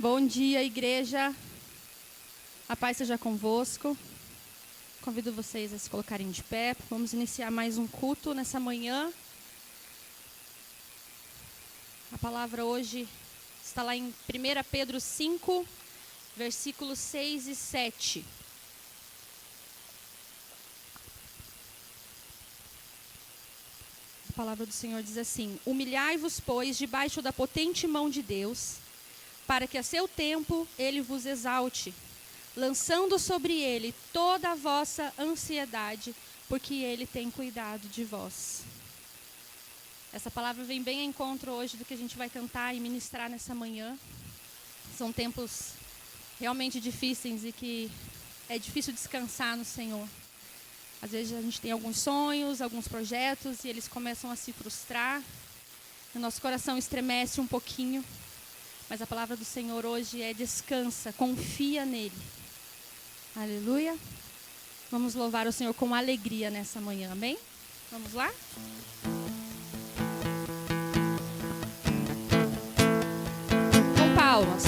Bom dia, igreja. A paz seja convosco. Convido vocês a se colocarem de pé. Vamos iniciar mais um culto nessa manhã. A palavra hoje está lá em 1 Pedro 5, versículos 6 e 7. A palavra do Senhor diz assim: Humilhai-vos, pois, debaixo da potente mão de Deus, para que a seu tempo ele vos exalte, lançando sobre ele toda a vossa ansiedade, porque ele tem cuidado de vós. Essa palavra vem bem ao encontro hoje do que a gente vai cantar e ministrar nessa manhã. São tempos realmente difíceis e que é difícil descansar no Senhor. Às vezes a gente tem alguns sonhos, alguns projetos e eles começam a se frustrar. O nosso coração estremece um pouquinho. Mas a palavra do Senhor hoje é descansa, confia nele. Aleluia. Vamos louvar o Senhor com alegria nessa manhã, amém? Vamos lá? Com palmas.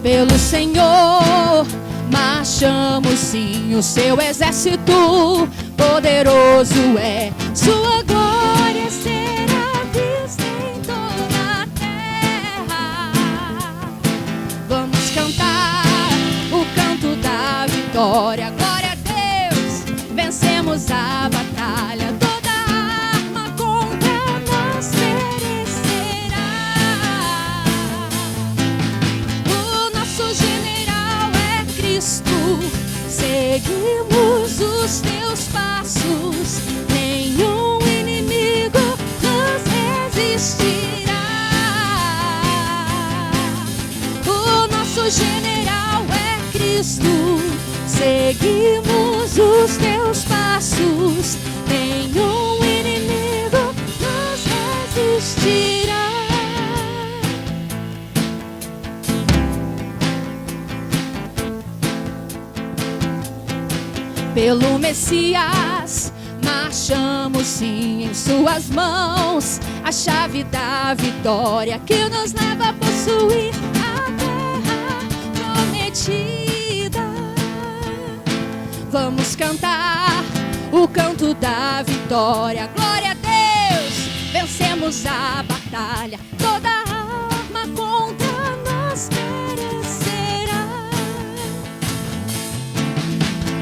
Pelo Senhor marchamos sim, o seu exército poderoso é. Sua glória será vista em toda a terra. Vamos cantar o canto da vitória. Glória a Deus, vencemos a batalha. Toda arma contra nós perecerá. O nosso general é Cristo. Seguimos os teus passos, nenhum inimigo nos resistirá. O nosso general é Cristo. Seguimos os teus passos, nenhum inimigo nos resistirá. Pelo Messias, marchamos sim, em suas mãos, a chave da vitória que nos leva a possuir a terra prometida. Vamos cantar o canto da vitória. Glória a Deus, vencemos a batalha. Toda arma contra nós perecerá.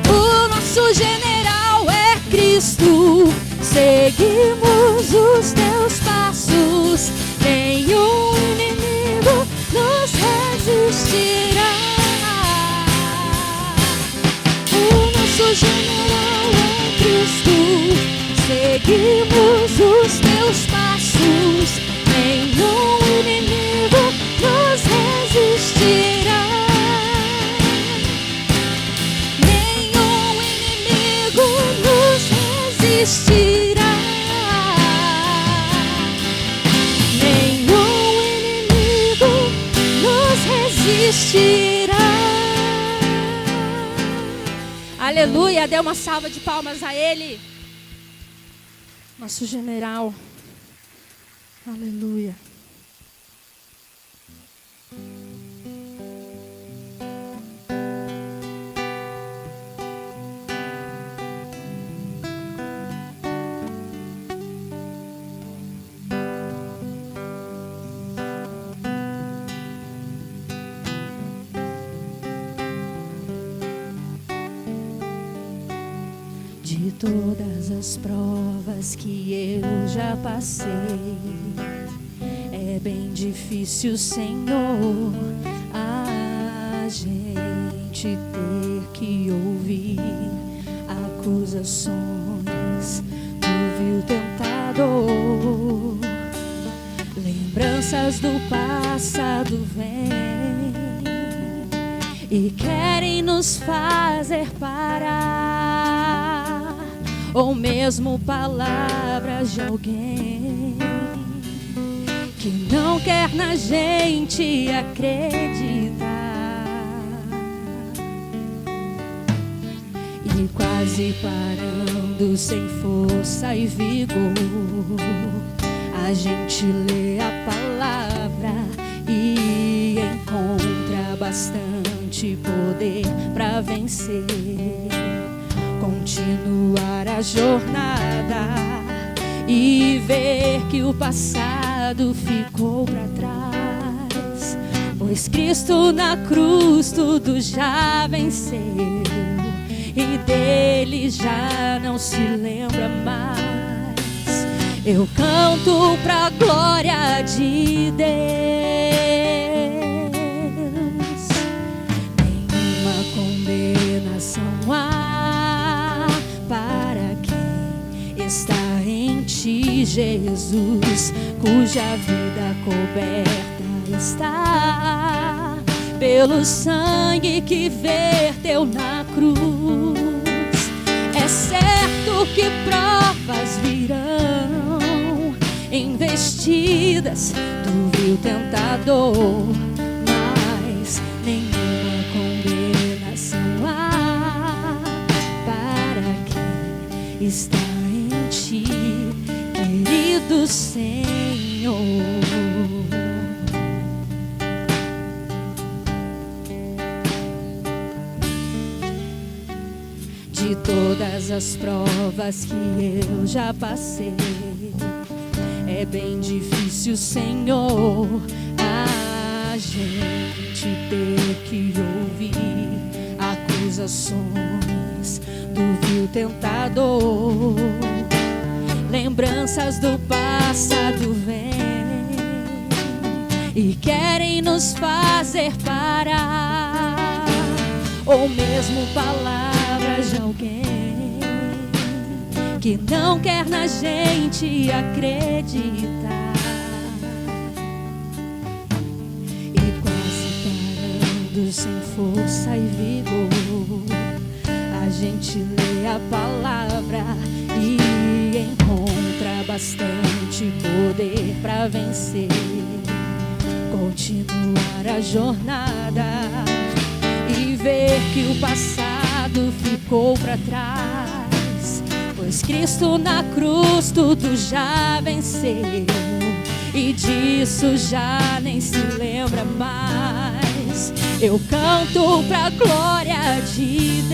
O nosso general é Cristo. Seguimos os teus passos, nenhum inimigo nos resistirá. O nosso general é Cristo. Seguimos os teus passos, nenhum inimigo nos resistirá. Resistirá. Nenhum inimigo nos resistirá. Aleluia, dê uma salva de palmas a Ele, nosso general. Aleluia. De todas as provas que eu já passei, é bem difícil, Senhor, a gente ter que ouvir acusações do vil tentador. Lembranças do passado vêm e querem nos fazer parar, ou mesmo palavras de alguém que não quer na gente acreditar. E quase parando, sem força e vigor, a gente lê a palavra e encontra bastante poder para vencer. Continuar a jornada e ver que o passado ficou para trás, pois Cristo na cruz tudo já venceu e dele já não se lembra mais. Eu canto pra glória de Deus. Nenhuma condenação há para quem está em ti, Jesus, cuja vida coberta está pelo sangue que verteu na cruz. É certo que provas virão, investidas do vil tentador, mas nenhuma condenação há para quem está em ti, querido Senhor. De todas as provas que eu já passei, é bem difícil, Senhor, a gente ter que ouvir acusações do vil tentador. Lembranças do passado vêm e querem nos fazer parar, ou mesmo palavras de alguém que não quer na gente acreditar. E quase parando, sem força e vigor, a gente lê a palavra e encontra bastante poder para vencer. Continuar a jornada e ver que o passado ficou para trás, pois Cristo na cruz tudo já venceu e disso já nem se lembra mais. Eu canto pra glória de Deus.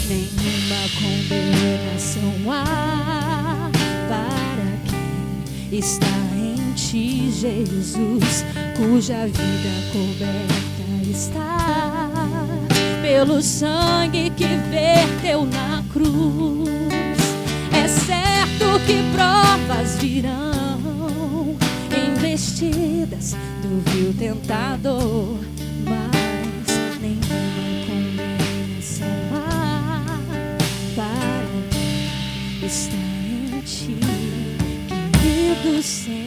Nenhuma condenação há para quem está em ti, Jesus, cuja vida coberta está pelo sangue que verteu na cruz. É certo que provas virão, investidas do vil tentador, mas nenhuma condenação há para quem está em ti, querido Senhor.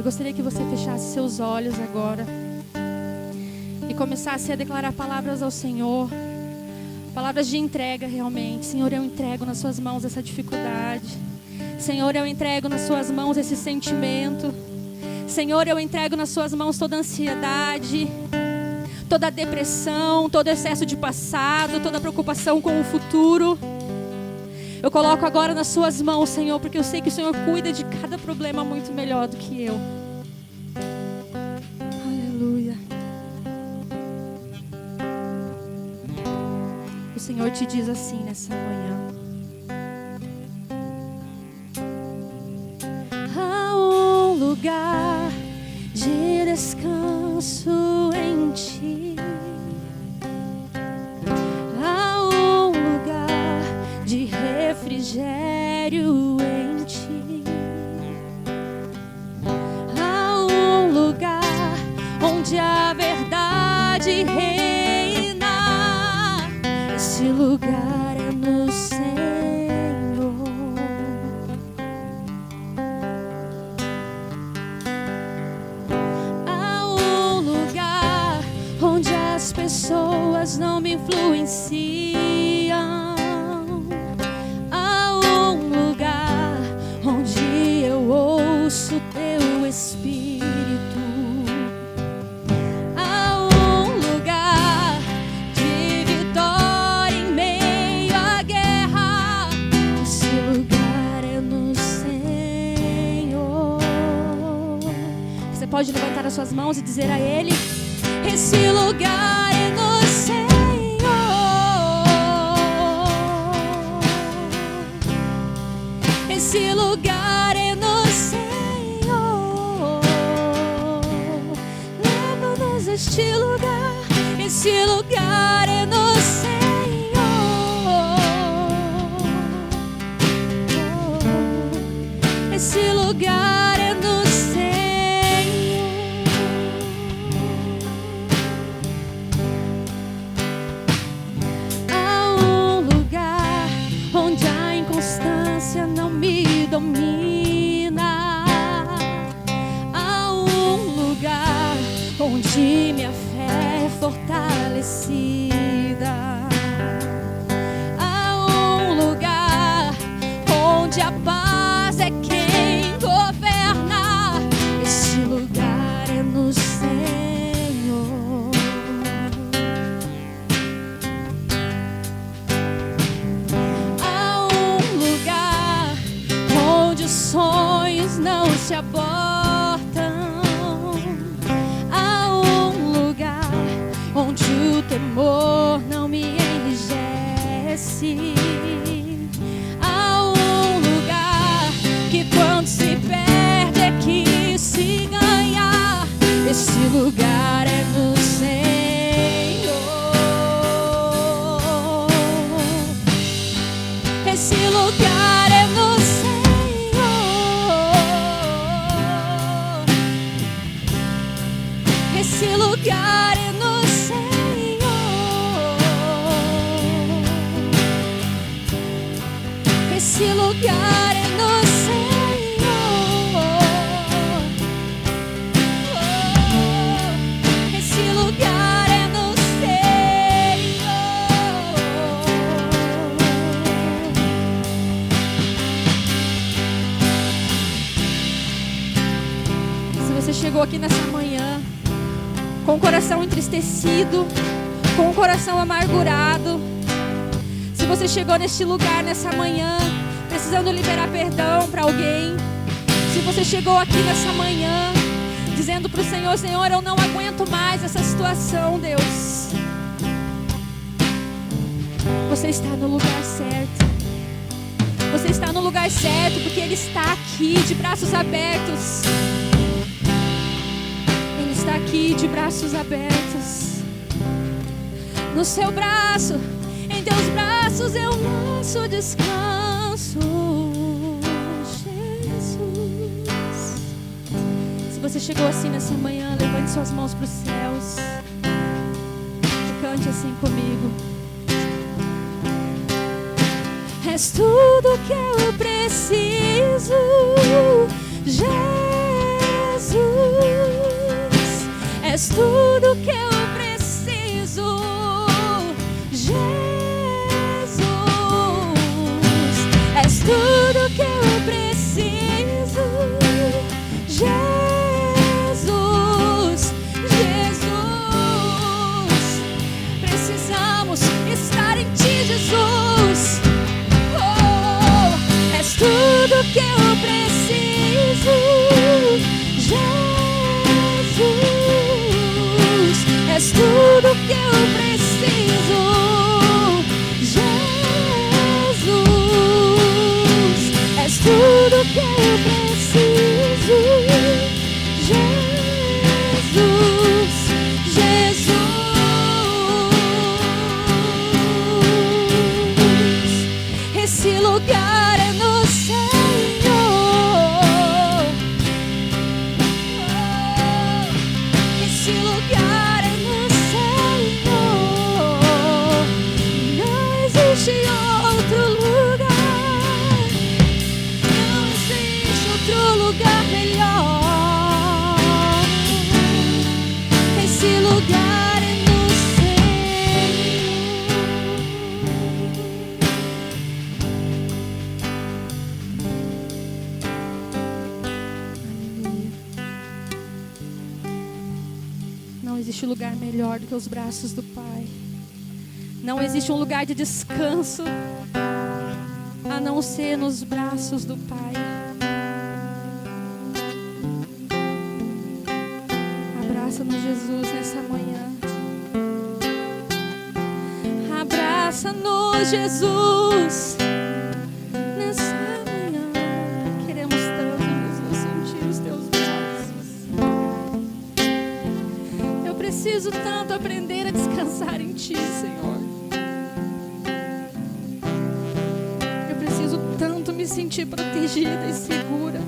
Gostaria que você fechasse seus olhos agora e começasse a declarar palavras ao Senhor, palavras de entrega realmente. Senhor, eu entrego nas suas mãos essa dificuldade. Senhor, eu entrego nas suas mãos esse sentimento. Senhor, eu entrego nas suas mãos toda a ansiedade, toda a depressão, todo excesso de passado, toda a preocupação com o futuro. Eu coloco agora nas suas mãos, Senhor, porque eu sei que o Senhor cuida de cada problema muito melhor do que eu. Aleluia. O Senhor te diz assim nessa manhã: há um lugar de descanso em ti. Refrigério em ti. Há um lugar onde a verdade reina. Esse lugar é no Senhor. Há um lugar onde as as pessoas não me influenciam. Há um lugar onde eu ouço teu Espírito. Há um lugar de vitória em meio à guerra. Esse lugar é no Senhor. Você pode levantar as suas mãos e dizer a Ele: esse lugar é no Senhor. Esse lugar é no Senhor. Leva-nos a este lugar. Esse lugar é no Senhor. Esse lugar é no Senhor. Não me domina. Há um lugar onde minha fé é fortalecida. Há um lugar onde a paz é quem governa. Esse lugar é no Senhor. Há um lugar onde os sonhos não se abortam. Há um lugar onde o temor não me enrijece. Há um lugar que quando se perde é que se ganha. Esse lugar é no Senhor. Esse lugar é no Senhor. Esse lugar é no Senhor. Esse lugar é no Senhor. Esse lugar é no Senhor. Se você chegou aqui nessa manhã com o coração entristecido, com o coração amargurado, se você chegou neste lugar nessa manhã precisando liberar perdão para alguém, se você chegou aqui nessa manhã dizendo para o Senhor: Senhor, eu não aguento mais essa situação, Deus, você está no lugar certo. Você está no lugar certo, porque Ele está aqui de braços abertos. Ele está aqui de braços abertos. No seu braço, em teus braços é o nosso descanso, Jesus. Se você chegou assim nessa manhã, levante suas mãos para os céus e cante assim comigo. És tudo que eu preciso, Jesus. És tudo que eu preciso, Jesus. És tudo que eu preciso, Jesus. Jesus, precisamos estar em Ti, Jesus. És tudo que eu preciso, Jesus. lugar melhor do que os braços do Pai. Não existe um lugar de descanso a não ser nos braços do Pai. Abraça-nos, Jesus, nessa manhã. Abraça-nos, Jesus, nessa manhã. Queremos tanto, Jesus, sentir os teus braços. Eu preciso tanto aprender a descansar em Ti, Senhor. Eu preciso tanto me sentir protegida e segura.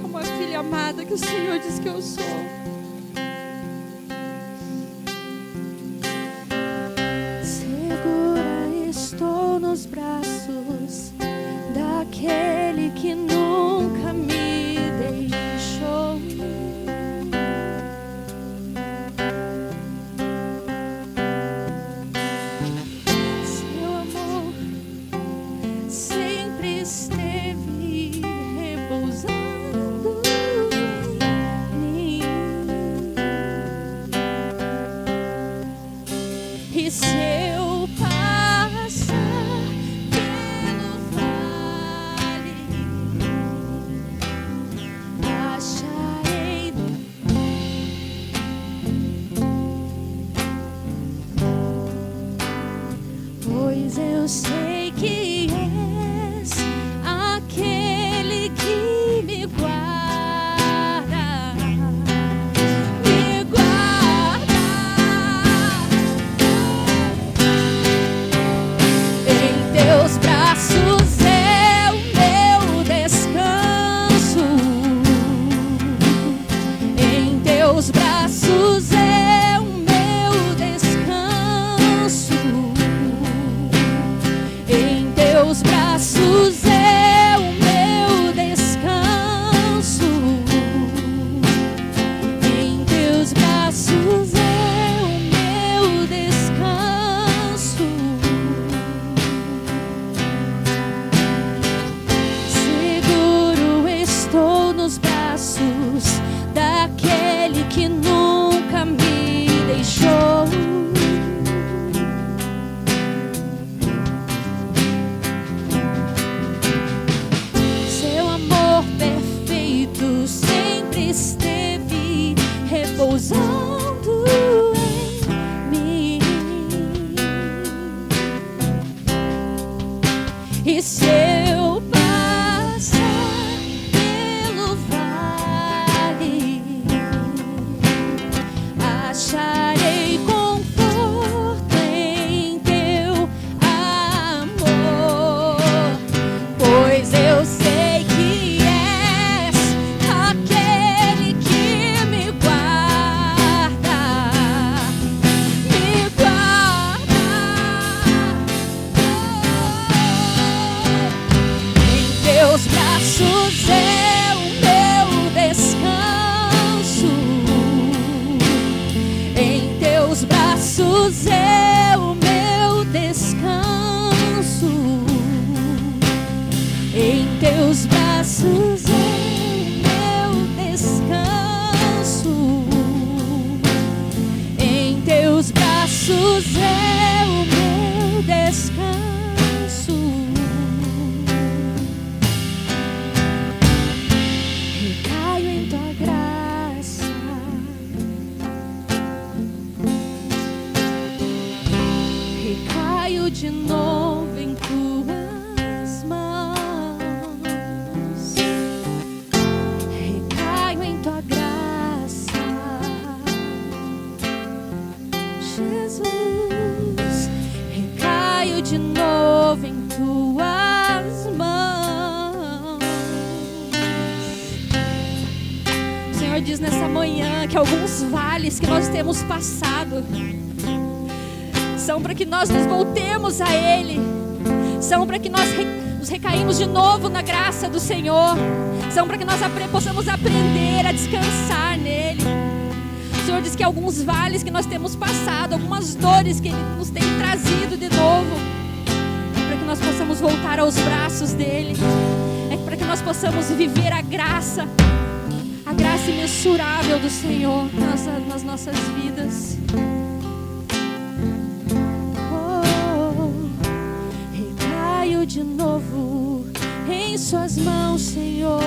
Como a filha amada que o Senhor diz que eu sou. Nos braços daquele que nunca me deixou. Seu amor sempre esteve repousando em mim. E seu eu sei que és aquele que me guarda, me guarda. Em teus braços é o meu descanso, em teus braços é o meu descanso. Em teus braços é o meu descanso. Em teus braços é o meu descanso. Seguro estou nos braços daquele que nunca me deixou. Esteve repousando em mim. E se eu passar pelo vale, acharei conforto em teu amor, pois eu sei que és aquele que me guarda, me guarda. Em teus braços é o meu descanso, em teus braços é o meu descanso, em teus braços é o meu descanso, em teus braços é o meu descanso. Recaio em tua graça, recaio de novo em tuas mãos, recaio em tua graça, Jesus, recaio de novo em tuas mãos. O Senhor diz nessa manhã que alguns vales que nós temos passado são para que nós nos voltemos a Ele, são para que nós nos recaímos de novo na graça do Senhor, são para que nós possamos aprender a descansar nele. O Senhor diz que alguns vales que nós temos passado, algumas dores que Ele nos tem trazido de novo, é para que nós possamos voltar aos braços dele, é para que nós possamos viver a graça, a graça imensurável do Senhor nas nossas vidas. Recaio de novo em suas mãos, Senhor.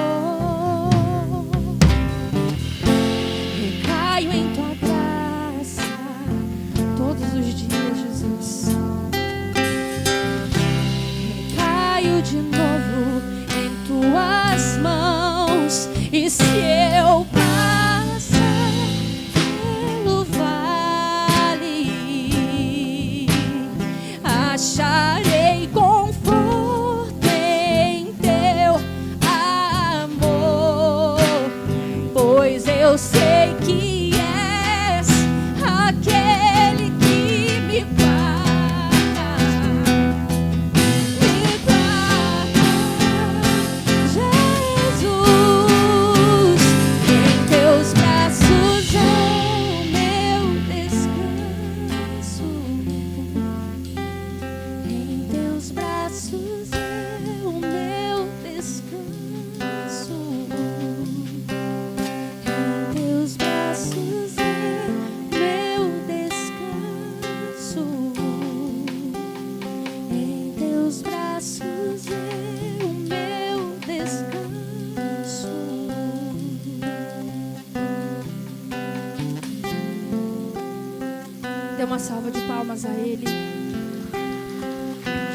Recaio em tua graça todos os dias, Jesus. Recaio de novo em tuas mãos. E se eu passar pelo vale, acharei conforto em teu amor, pois eu sei que és aquele que me guarda, Jesus. Em teus braços é o meu descanso. Em teus braços é o meu descanso. Em teus braços é o meu descanso. Em teus braços é o meu descanso. Dê uma salva de palmas a Ele.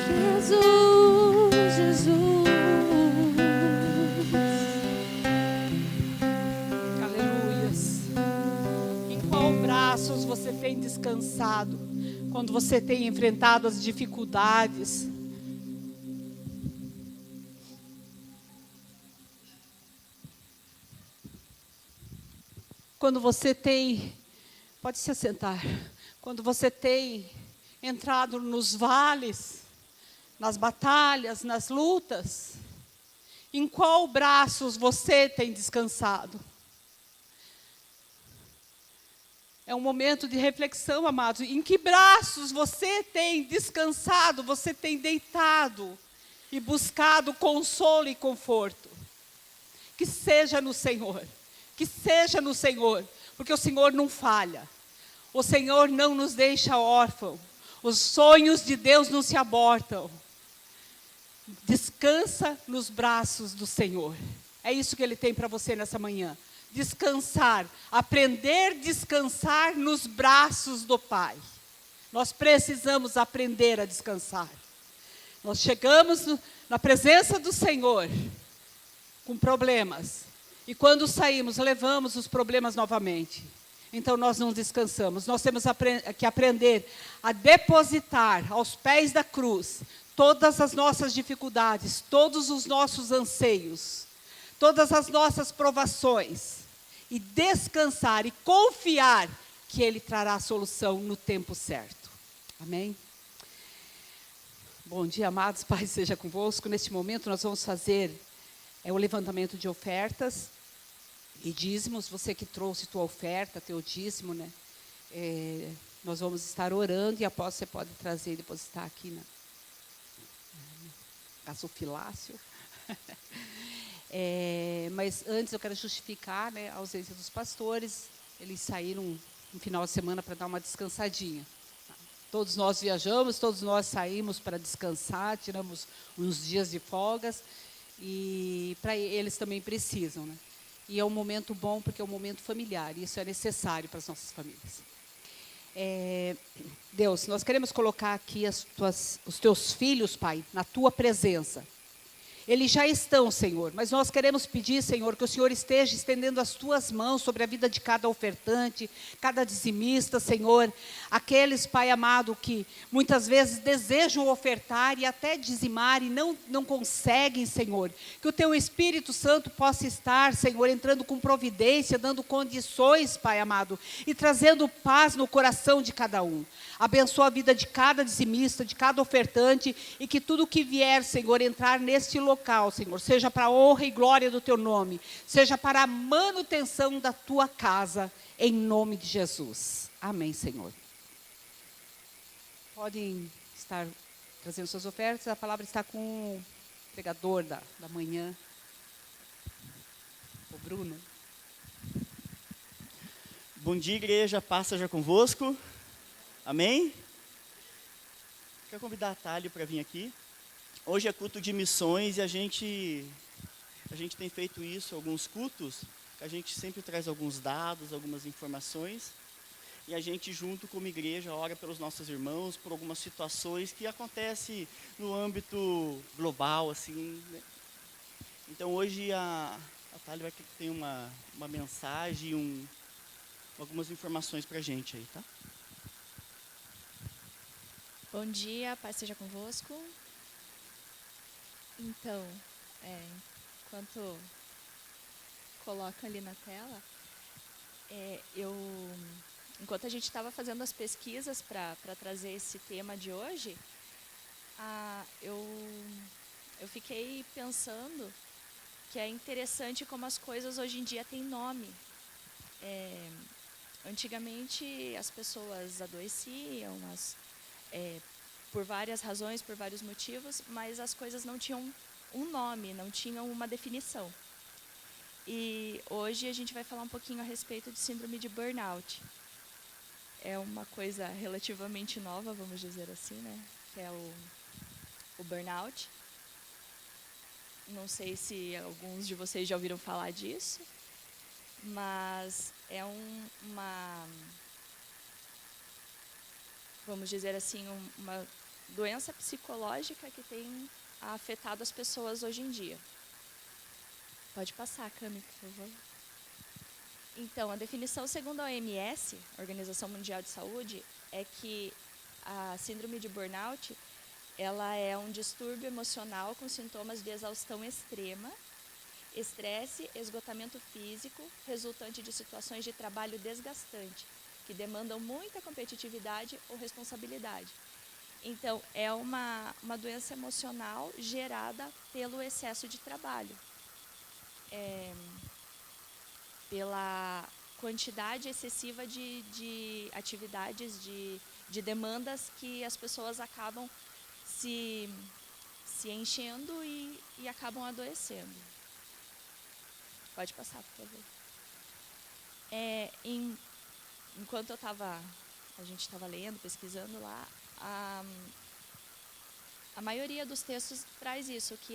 Jesus, Jesus. Aleluias. Em qual braços você tem descansado quando você tem enfrentado as dificuldades? Quando você tem, pode se assentar, quando você tem entrado nos vales, nas batalhas, nas lutas, em qual braços você tem descansado? É um momento de reflexão, amados. Em que braços você tem descansado, você tem deitado e buscado consolo e conforto? Que seja no Senhor, que seja no Senhor, porque o Senhor não falha. O Senhor não nos deixa órfãos. Os sonhos de Deus não se abortam. Descansa nos braços do Senhor. É isso que Ele tem para você nessa manhã. Descansar, aprender a descansar nos braços do Pai. Nós precisamos aprender a descansar. Nós chegamos na presença do Senhor com problemas. E quando saímos, levamos os problemas novamente. Então nós não descansamos. Nós temos que aprender a depositar aos pés da cruz todas as nossas dificuldades, todos os nossos anseios, todas as nossas provações. E descansar e confiar que Ele trará a solução no tempo certo. Amém? Bom dia, amados. Pai seja convosco. Neste momento nós vamos fazer o levantamento de ofertas e dízimos. Você que trouxe tua oferta, teu dízimo, né? Nós vamos estar orando e após você pode trazer e depositar aqui na gasofilácio. Mas antes eu quero justificar, né, a ausência dos pastores. Eles saíram no final de semana para dar uma descansadinha. Todos nós viajamos, todos nós saímos para descansar, tiramos uns dias de folgas. E para eles também precisam, né? E é um momento bom porque é um momento familiar. E isso é necessário para as nossas famílias. Deus, nós queremos colocar aqui os teus filhos, Pai, na tua presença. Eles já estão, Senhor, mas nós queremos pedir, Senhor, que o Senhor esteja estendendo as tuas mãos sobre a vida de cada ofertante, cada dizimista, Senhor. Aqueles, Pai amado, que muitas vezes desejam ofertar e até dizimar e não conseguem, Senhor. Que o teu Espírito Santo possa estar, Senhor, entrando com providência, dando condições, Pai amado, e trazendo paz no coração de cada um. Abençoa a vida de cada dizimista, de cada ofertante, e que tudo que vier, Senhor, entrar neste local, Senhor, seja para a honra e glória do teu nome, seja para a manutenção da tua casa, em nome de Jesus. Amém, Senhor. Podem estar trazendo suas ofertas. A palavra está com o pregador da manhã, o Bruno. Bom dia, igreja, paz seja convosco. Amém? Quero convidar a Thalia para vir aqui. Hoje é culto de missões e a gente tem feito isso, alguns cultos, a gente sempre traz alguns dados, algumas informações, e a gente junto como igreja ora pelos nossos irmãos, por algumas situações que acontecem no âmbito global, assim, né? Então hoje a Thalia vai ter uma mensagem, algumas informações para a gente aí, tá? Bom dia, paz seja convosco. Então, enquanto coloca ali na tela, enquanto a gente estava fazendo as pesquisas para trazer esse tema de hoje, eu fiquei pensando que é interessante como as coisas hoje em dia têm nome. Antigamente as pessoas adoeciam, por várias razões, por vários motivos, mas as coisas não tinham um nome, não tinham uma definição. E hoje a gente vai falar um pouquinho a respeito de síndrome de burnout. É uma coisa relativamente nova, vamos dizer assim, né? Que é o burnout. Não sei se alguns de vocês já ouviram falar disso, mas é vamos dizer assim, uma doença psicológica que tem afetado as pessoas hoje em dia. Pode passar, Cami, por favor. Então, a definição segundo a OMS, Organização Mundial de Saúde, é que a síndrome de burnout, ela é um distúrbio emocional com sintomas de exaustão extrema, estresse, esgotamento físico, resultante de situações de trabalho desgastante, que demandam muita competitividade ou responsabilidade. Então, é uma doença emocional gerada pelo excesso de trabalho. Pela quantidade excessiva de atividades, de demandas que as pessoas acabam se enchendo e acabam adoecendo. Pode passar, por favor. Enquanto a gente estava lendo, pesquisando lá, a maioria dos textos traz isso, que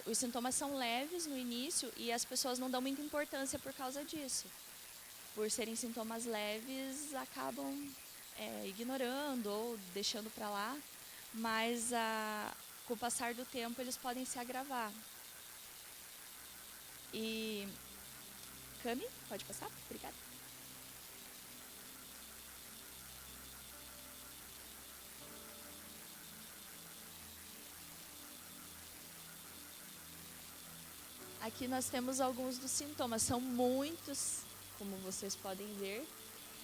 os sintomas são leves no início e as pessoas não dão muita importância por causa disso. Por serem sintomas leves, acabam ignorando ou deixando para lá, mas com o passar do tempo eles podem se agravar. E Cami, pode passar? Obrigada. Aqui nós temos alguns dos sintomas, são muitos, como vocês podem ver,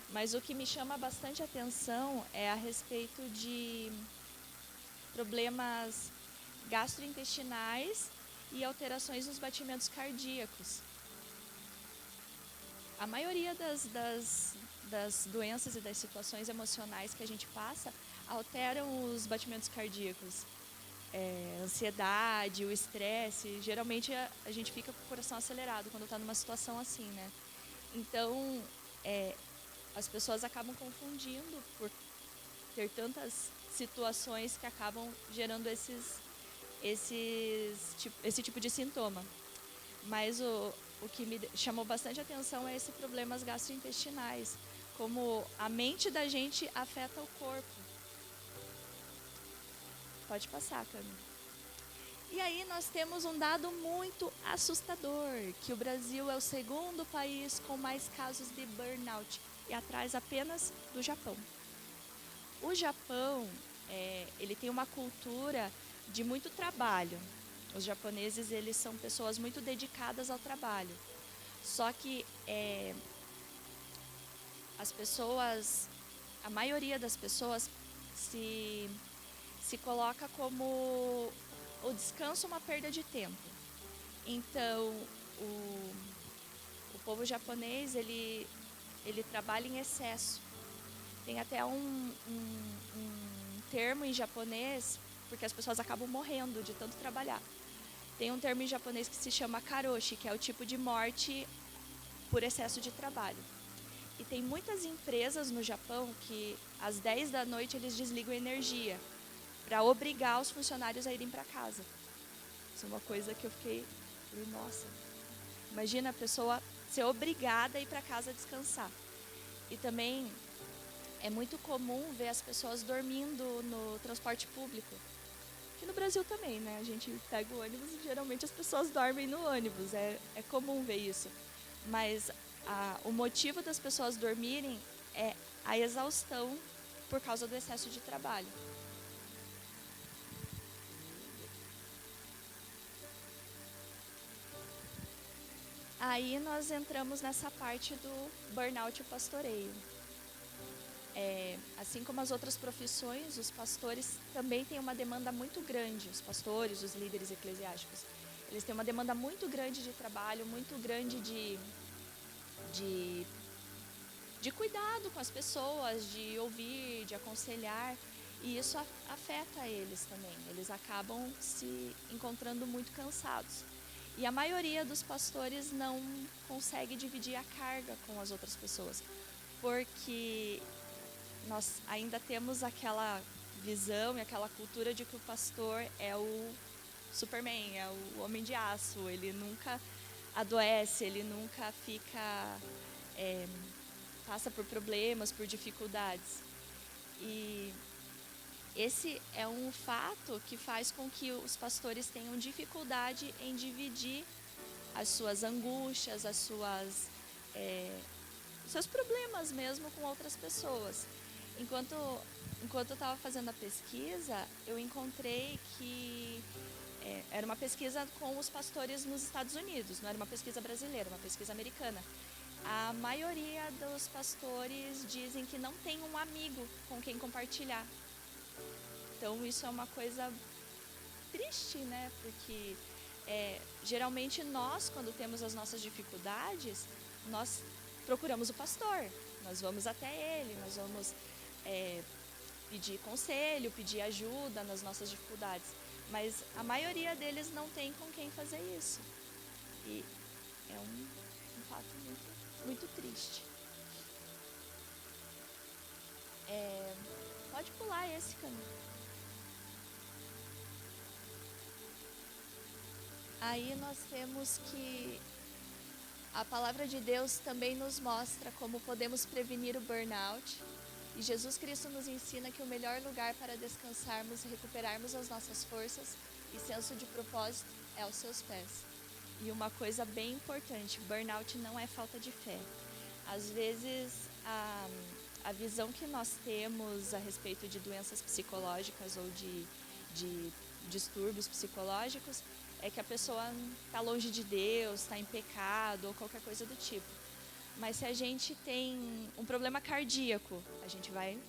mas o que me chama bastante atenção é a respeito de problemas gastrointestinais e alterações nos batimentos cardíacos. A maioria das doenças e das situações emocionais que a gente passa alteram os batimentos cardíacos. Ansiedade, o estresse, geralmente a gente fica com o coração acelerado quando está numa situação assim, né? Então, as pessoas acabam confundindo por ter tantas situações que acabam gerando esse tipo de sintoma. Mas o que me chamou bastante atenção é esses problemas gastrointestinais, como a mente da gente afeta o corpo. Pode passar, Cami. E aí nós temos um dado muito assustador, que o Brasil é o segundo país com mais casos de burnout, e atrás apenas do Japão. O Japão, ele tem uma cultura de muito trabalho. Os japoneses, eles são pessoas muito dedicadas ao trabalho. Só que a maioria das pessoas se coloca como o descanso uma perda de tempo. Então, o povo japonês, ele trabalha em excesso. Tem até um termo em japonês, porque as pessoas acabam morrendo de tanto trabalhar. Tem um termo em japonês que se chama karoshi, que é o tipo de morte por excesso de trabalho. E tem muitas empresas no Japão que às 10 da noite eles desligam a energia para obrigar os funcionários a irem para casa. Isso é uma coisa que eu fiquei, nossa, imagina a pessoa ser obrigada a ir para casa descansar. E também é muito comum ver as pessoas dormindo no transporte público. Aqui no Brasil também, né? A gente pega o ônibus e geralmente as pessoas dormem no ônibus. É comum ver isso. Mas o motivo das pessoas dormirem é a exaustão por causa do excesso de trabalho. Aí nós entramos nessa parte do burnout e pastoreio. Assim como as outras profissões, os pastores também têm uma demanda muito grande, os pastores, os líderes eclesiásticos. Eles têm uma demanda muito grande de trabalho, muito grande de cuidado com as pessoas, de ouvir, de aconselhar, e isso afeta eles também. Eles acabam se encontrando muito cansados. E a maioria dos pastores não consegue dividir a carga com as outras pessoas, porque nós ainda temos aquela visão e aquela cultura de que o pastor é o Superman, é o homem de aço, ele nunca adoece, ele nunca passa por problemas, por dificuldades. E esse é um fato que faz com que os pastores tenham dificuldade em dividir as suas angústias, seus problemas mesmo com outras pessoas. Enquanto eu estava fazendo a pesquisa, eu encontrei que era uma pesquisa com os pastores nos Estados Unidos, não era uma pesquisa brasileira, uma pesquisa americana. A maioria dos pastores dizem que não tem um amigo com quem compartilhar. Então isso é uma coisa triste, né? Porque geralmente nós, quando temos as nossas dificuldades, nós procuramos o pastor, nós vamos até ele, nós vamos pedir conselho, pedir ajuda nas nossas dificuldades. Mas a maioria deles não tem com quem fazer isso. E é um fato muito, muito triste. Pode pular esse caminho. Aí nós temos que a palavra de Deus também nos mostra como podemos prevenir o burnout. E Jesus Cristo nos ensina que o melhor lugar para descansarmos e recuperarmos as nossas forças e senso de propósito é aos seus pés. E uma coisa bem importante, burnout não é falta de fé. Às vezes, a visão que nós temos a respeito de doenças psicológicas ou de distúrbios psicológicos é que a pessoa está longe de Deus, está em pecado ou qualquer coisa do tipo. Mas se a gente tem um problema cardíaco, a gente vai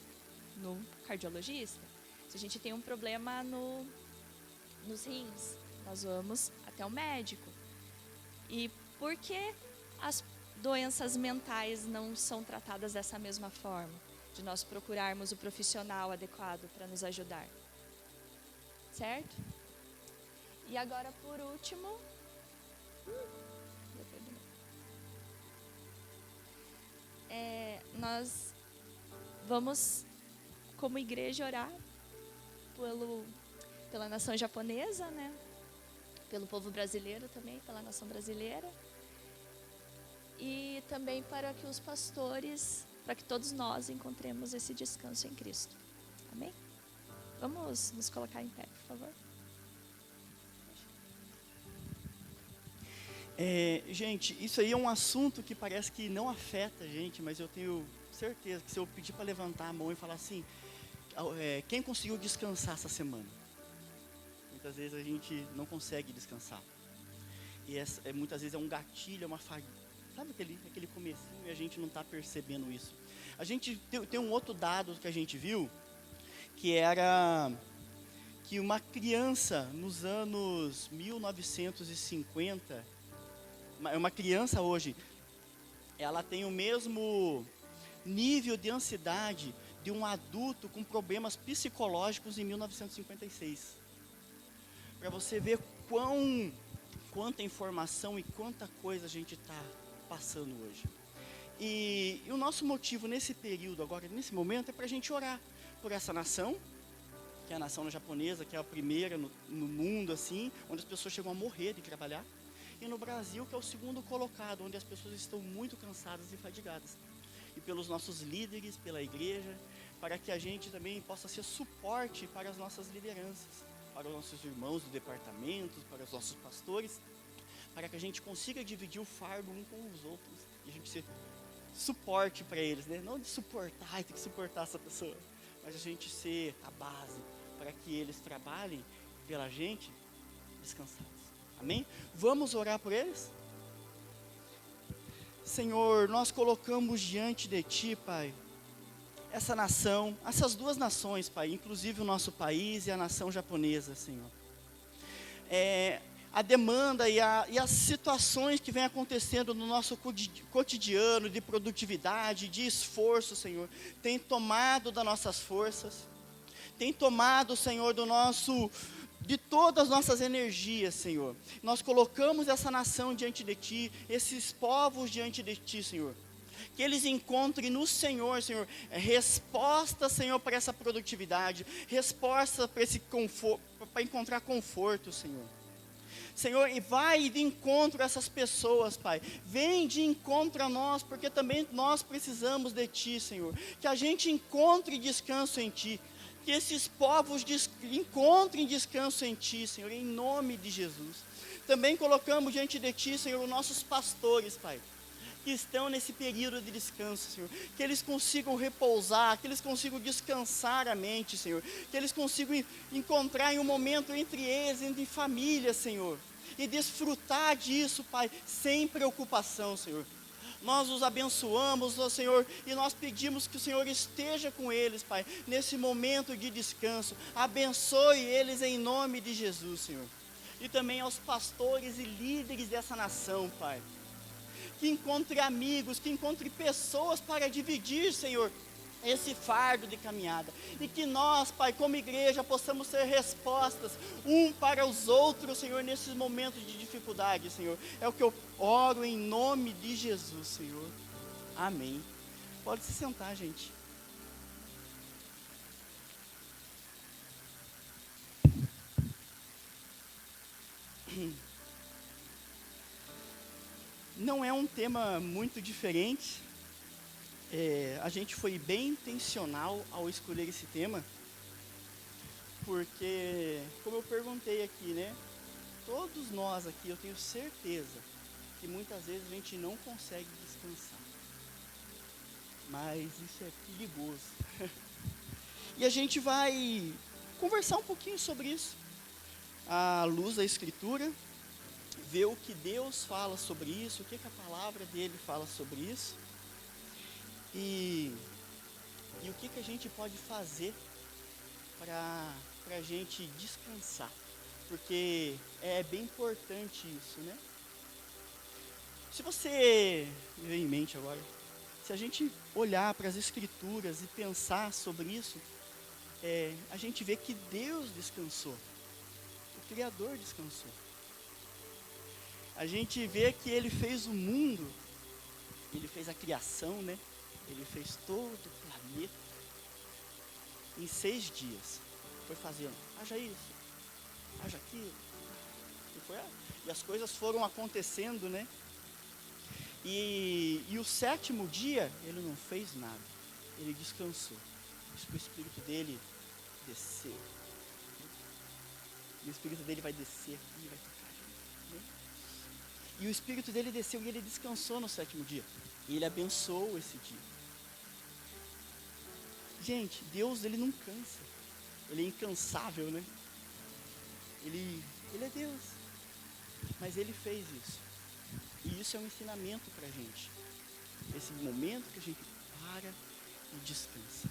no cardiologista. Se a gente tem um problema nos rins, nós vamos até o médico. E por que as doenças mentais não são tratadas dessa mesma forma? De nós procurarmos o profissional adequado para nos ajudar. Certo? E agora, por último... nós vamos, como igreja, orar pela nação japonesa, né? Pelo povo brasileiro também, pela nação brasileira. E também para que os pastores, para que todos nós encontremos esse descanso em Cristo. Amém? Vamos nos colocar em pé, por favor. Gente, isso aí é um assunto que parece que não afeta a gente, mas eu tenho certeza que se eu pedir para levantar a mão e falar assim, quem conseguiu descansar essa semana? Muitas vezes a gente não consegue descansar. E muitas vezes é um gatilho, é uma farinha. Sabe aquele comecinho e a gente não está percebendo isso. A gente tem um outro dado que a gente viu, que era que uma criança nos anos 1950, uma criança hoje, ela tem o mesmo nível de ansiedade de um adulto com problemas psicológicos em 1956. Para você ver quanta informação e quanta coisa a gente está passando hoje. E o nosso motivo nesse período agora, nesse momento, é para a gente orar por essa nação, que é a nação japonesa, que é a primeira no mundo, assim, onde as pessoas chegam a morrer de trabalhar. E no Brasil, que é o segundo colocado, onde as pessoas estão muito cansadas e fadigadas. E pelos nossos líderes, pela igreja, para que a gente também possa ser suporte para as nossas lideranças, para os nossos irmãos do departamento, para os nossos pastores, para que a gente consiga dividir o fardo um com os outros. E a gente ser suporte para eles, né? Não de suportar, tem que suportar essa pessoa, mas a gente ser a base para que eles trabalhem pela gente descansados. Amém? Vamos orar por eles? Senhor, nós colocamos diante de Ti, Pai, essa nação, essas duas nações, Pai, inclusive o nosso país e a nação japonesa, Senhor. A demanda e as situações que vem acontecendo no nosso cotidiano de produtividade, de esforço, Senhor, tem tomado das nossas forças, tem tomado, Senhor, de todas as nossas energias, Senhor. Nós colocamos essa nação diante de Ti, esses povos diante de Ti, Senhor. Que eles encontrem no Senhor, Senhor, resposta, Senhor, para essa produtividade, resposta para esse conforto, para encontrar conforto, Senhor. Senhor, e vai de encontro a essas pessoas, Pai. Vem de encontro a nós, porque também nós precisamos de Ti, Senhor. Que a gente encontre descanso em Ti. Que esses povos encontrem descanso em Ti, Senhor, em nome de Jesus. Também colocamos diante de Ti, Senhor, os nossos pastores, Pai, que estão nesse período de descanso, Senhor. Que eles consigam repousar, que eles consigam descansar a mente, Senhor. Que eles consigam encontrar em um momento entre eles, entre família, Senhor. E desfrutar disso, Pai, sem preocupação, Senhor. Nós os abençoamos, ó Senhor, e nós pedimos que o Senhor esteja com eles, Pai, nesse momento de descanso. Abençoe eles em nome de Jesus, Senhor. E também aos pastores e líderes dessa nação, Pai. Que encontre amigos, que encontre pessoas para dividir, Senhor, esse fardo de caminhada. E que nós, Pai, como igreja, possamos ser respostas um para os outros, Senhor, nesses momentos de dificuldade, Senhor. É o que eu oro em nome de Jesus, Senhor. Amém. Pode se sentar, gente. Não é um tema muito diferente. A gente foi bem intencional ao escolher esse tema, porque, como eu perguntei aqui, né? Todos nós aqui, eu tenho certeza, que muitas vezes a gente não consegue descansar. Mas isso é perigoso. E a gente vai conversar um pouquinho sobre isso, à luz da Escritura, ver o que Deus fala sobre isso, o que a palavra dele fala sobre isso. E o que a gente pode fazer para a gente descansar, porque é bem importante isso, né? Se você ver em mente agora, se a gente olhar para as Escrituras e pensar sobre isso, a gente vê que Deus descansou, o Criador descansou. A gente vê que Ele fez o mundo, Ele fez a criação, né? Ele fez todo o planeta em 6 dias. Foi fazendo, haja isso, haja aquilo. E as coisas foram acontecendo, né? E o 7º dia, ele não fez nada. Ele descansou. Diz que o Espírito dele desceu. E o Espírito dele vai descer aqui, vai tocar. Né? E o Espírito dele desceu e ele descansou no 7º dia. E ele abençoou esse dia. Gente, Deus, ele não cansa. Ele é incansável, né? Ele é Deus. Mas ele fez isso. E isso é um ensinamento para a gente. Esse momento que a gente para e descansa.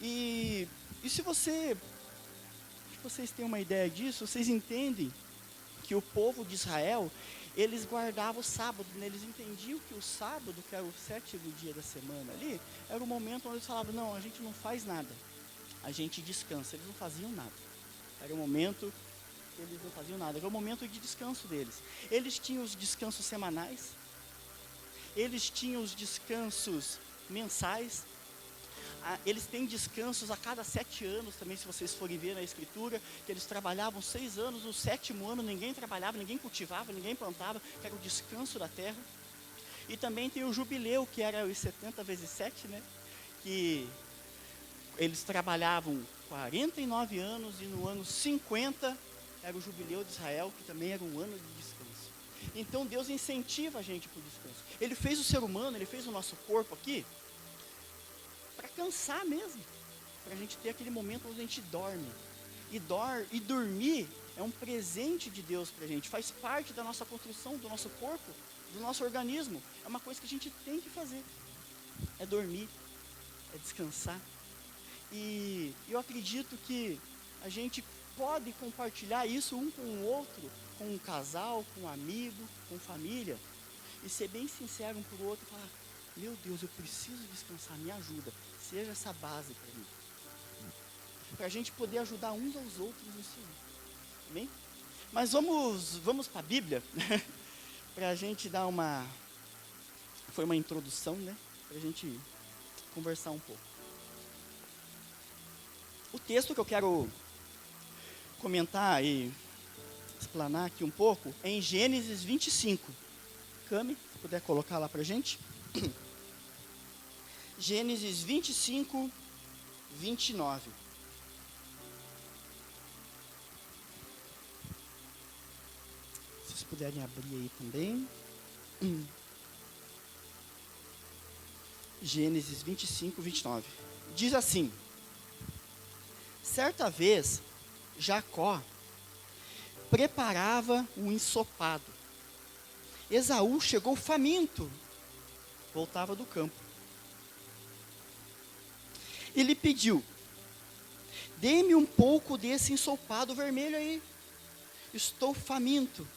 E se vocês têm uma ideia disso, vocês entendem que o povo de Israel, eles guardavam o sábado, né? Eles entendiam que o sábado, que era o 7º dia da semana ali, era o momento onde eles falavam, não, a gente não faz nada, a gente descansa. Eles não faziam nada. Era o momento que eles não faziam nada, era o momento de descanso deles. Eles tinham os descansos semanais, eles tinham os descansos mensais. Eles têm descansos a cada 7 anos também, se vocês forem ver na escritura, que eles trabalhavam 6 anos, no 7º ano ninguém trabalhava, ninguém cultivava, ninguém plantava, que era o descanso da terra. E também tem o jubileu, que era os 70 vezes 7, né? Que eles trabalhavam 49 anos e no ano 50 era o jubileu de Israel, que também era um ano de descanso. Então Deus incentiva a gente para o descanso. Ele fez o ser humano, ele fez o nosso corpo aqui, para cansar mesmo, para a gente ter aquele momento onde a gente dorme. E dormir é um presente de Deus para a gente, faz parte da nossa construção, do nosso corpo, do nosso organismo. É uma coisa que a gente tem que fazer, é dormir, é descansar. E eu acredito que a gente pode compartilhar isso um com o outro, com um casal, com um amigo, com família, e ser bem sincero um para o outro e falar: meu Deus, eu preciso descansar, me ajuda. Seja essa base para mim. Para a gente poder ajudar uns aos outros nisso. Amém? Mas vamos para a Bíblia, para a gente dar uma... Foi uma introdução, né? Para a gente conversar um pouco. O texto que eu quero comentar e explanar aqui um pouco é em Gênesis 25. Cami, se puder colocar lá para a gente. Gênesis 25, 29. Se vocês puderem abrir aí também. Gênesis 25, 29. Diz assim: certa vez, Jacó preparava um ensopado. Esaú chegou faminto, voltava do campo. Ele pediu: dê-me um pouco desse ensopado vermelho aí, estou faminto.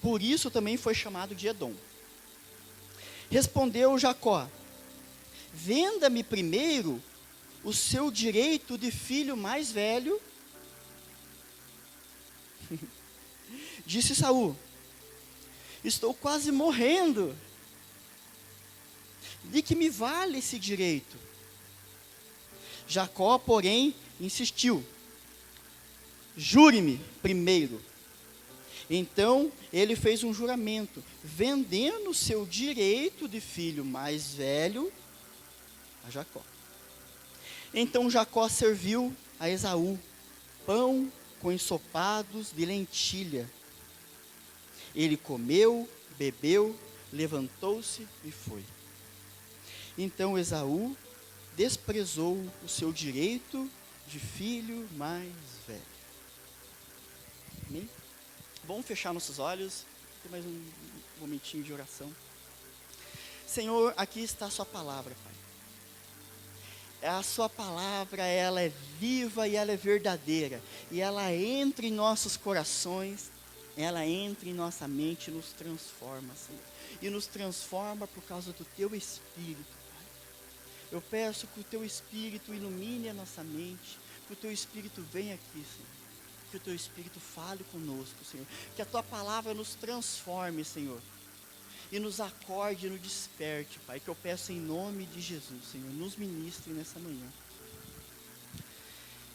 Por isso também foi chamado de Edom. Respondeu Jacó: venda-me primeiro o seu direito de filho mais velho. Disse Esaú: estou quase morrendo. De que me vale esse direito? Jacó, porém, insistiu: jure-me primeiro. Então ele fez um juramento, vendendo o seu direito de filho mais velho a Jacó. Então Jacó serviu a Esaú pão com ensopados de lentilha. Ele comeu, bebeu, levantou-se e foi. Então Esaú desprezou o seu direito de filho mais velho. Amém? Vamos fechar nossos olhos, tem mais um momentinho de oração. Senhor, aqui está a sua palavra, Pai. A sua palavra, ela é viva e ela é verdadeira. E ela entra em nossos corações, ela entra em nossa mente e nos transforma, Senhor. E nos transforma por causa do Teu Espírito, Pai. Eu peço que o Teu Espírito ilumine a nossa mente, que o Teu Espírito venha aqui, Senhor. Que o Teu Espírito fale conosco, Senhor. Que a Tua palavra nos transforme, Senhor. E nos acorde, nos desperte, Pai. Que eu peço em nome de Jesus, Senhor. Nos ministre nessa manhã.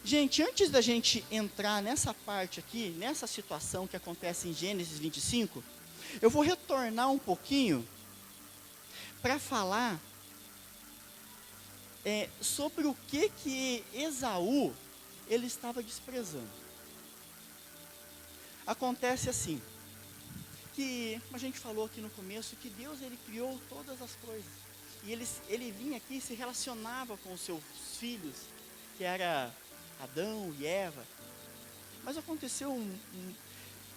Gente, antes da gente entrar nessa parte aqui, nessa situação que acontece em Gênesis 25, eu vou retornar um pouquinho para falar sobre o que Esaú ele estava desprezando. Acontece assim, que a gente falou aqui no começo, que Deus ele criou todas as coisas. E ele vinha aqui e se relacionava com os seus filhos, que era Adão e Eva. Mas aconteceu